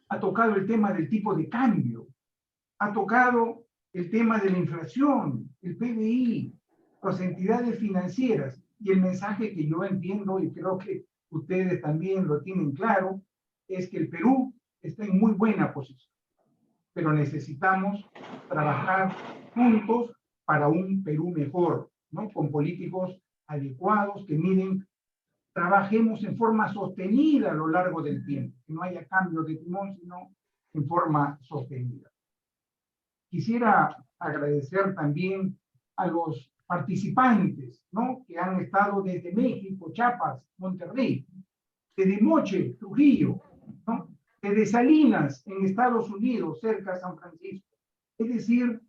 Ha tocado el tema del tipo de cambio, ha tocado el tema de la inflación, el PBI, las entidades financieras, y el mensaje que yo entiendo, y creo que ustedes también lo tienen claro, es que el Perú está en muy buena posición, pero necesitamos trabajar juntos para un Perú mejor, ¿no? Con políticos adecuados que miren, trabajemos en forma sostenida a lo largo del tiempo, que no haya cambios de timón, sino en forma sostenida. Quisiera agradecer también a los participantes, ¿no? Que han estado desde México, Chiapas, Monterrey, desde Moche, Trujillo, ¿no? Desde Salinas, en Estados Unidos, cerca de San Francisco. Es decir,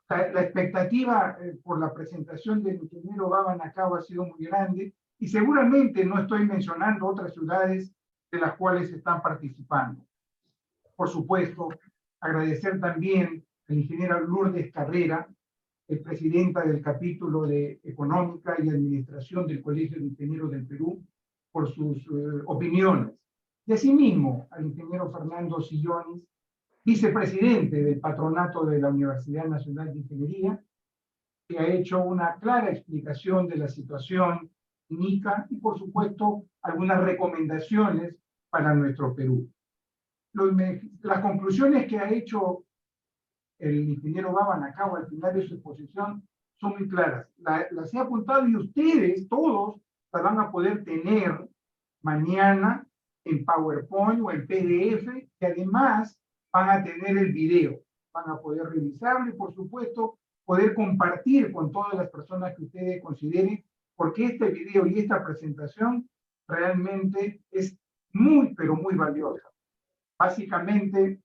la expectativa por la presentación del ingeniero Baba Nacao ha sido muy grande y seguramente no estoy mencionando otras ciudades de las cuales están participando. Por supuesto, agradecer también a la ingeniera Lourdes Carrera, presidenta del capítulo de Económica y Administración del Colegio de Ingenieros del Perú, por sus opiniones. Y asimismo al ingeniero Fernando Sillones, vicepresidente del patronato de la Universidad Nacional de Ingeniería, que ha hecho una clara explicación de la situación en ICA y, por supuesto, algunas recomendaciones para nuestro Perú. Las conclusiones que ha hecho el ingeniero Baba Nacao al final de su exposición son muy claras. Las he apuntado y ustedes, todos, las van a poder tener mañana en PowerPoint o en PDF, y además van a tener el video. Van a poder revisarlo y, por supuesto, poder compartir con todas las personas que ustedes consideren, porque este video y esta presentación realmente es muy, pero muy valiosa. Básicamente,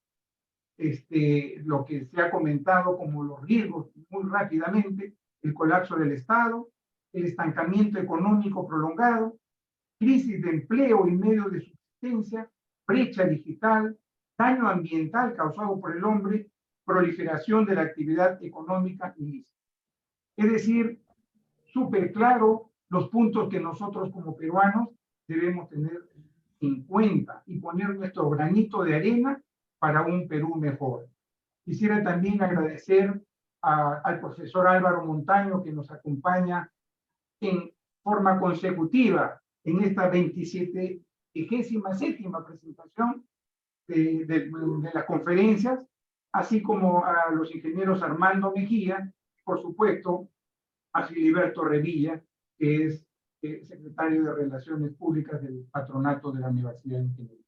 lo que se ha comentado como los riesgos muy rápidamente, el colapso del Estado, el estancamiento económico prolongado, crisis de empleo y medios de subsistencia, brecha digital, daño ambiental causado por el hombre, proliferación de la actividad económica ilícita. Es decir, súper claro los puntos que nosotros como peruanos debemos tener en cuenta y poner nuestro granito de arena para un Perú mejor. Quisiera también agradecer al profesor Álvaro Montaño, que nos acompaña en forma consecutiva en esta 27ª presentación de las conferencias, así como a los ingenieros Armando Mejía, por supuesto, a Filiberto Revilla, que es secretario de Relaciones Públicas del Patronato de la Universidad de Ingeniería.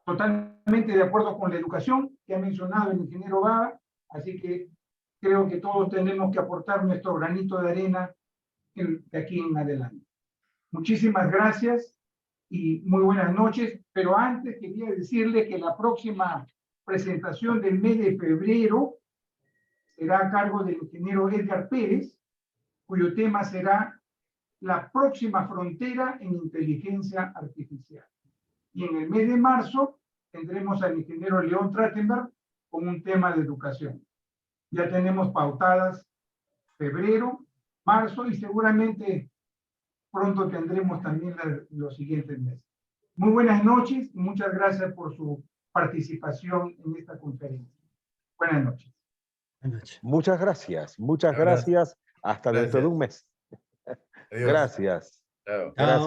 Totalmente de acuerdo con la educación que ha mencionado el ingeniero Baba, así que creo que todos tenemos que aportar nuestro granito de arena de aquí en adelante. Muchísimas gracias y muy buenas noches, pero antes quería decirle que la próxima presentación del mes de febrero será a cargo del ingeniero Edgar Pérez, cuyo tema será la próxima frontera en inteligencia artificial. Y en el mes de marzo tendremos al ingeniero León Trachtenberg con un tema de educación. Ya tenemos pautadas febrero, marzo y seguramente pronto tendremos también los siguientes meses. Muy buenas noches y muchas gracias por su participación en esta conferencia. Buenas noches. Buenas noches. Muchas gracias, muchas gracias. Hasta dentro de un mes. Adiós. Gracias. Chao. Gracias.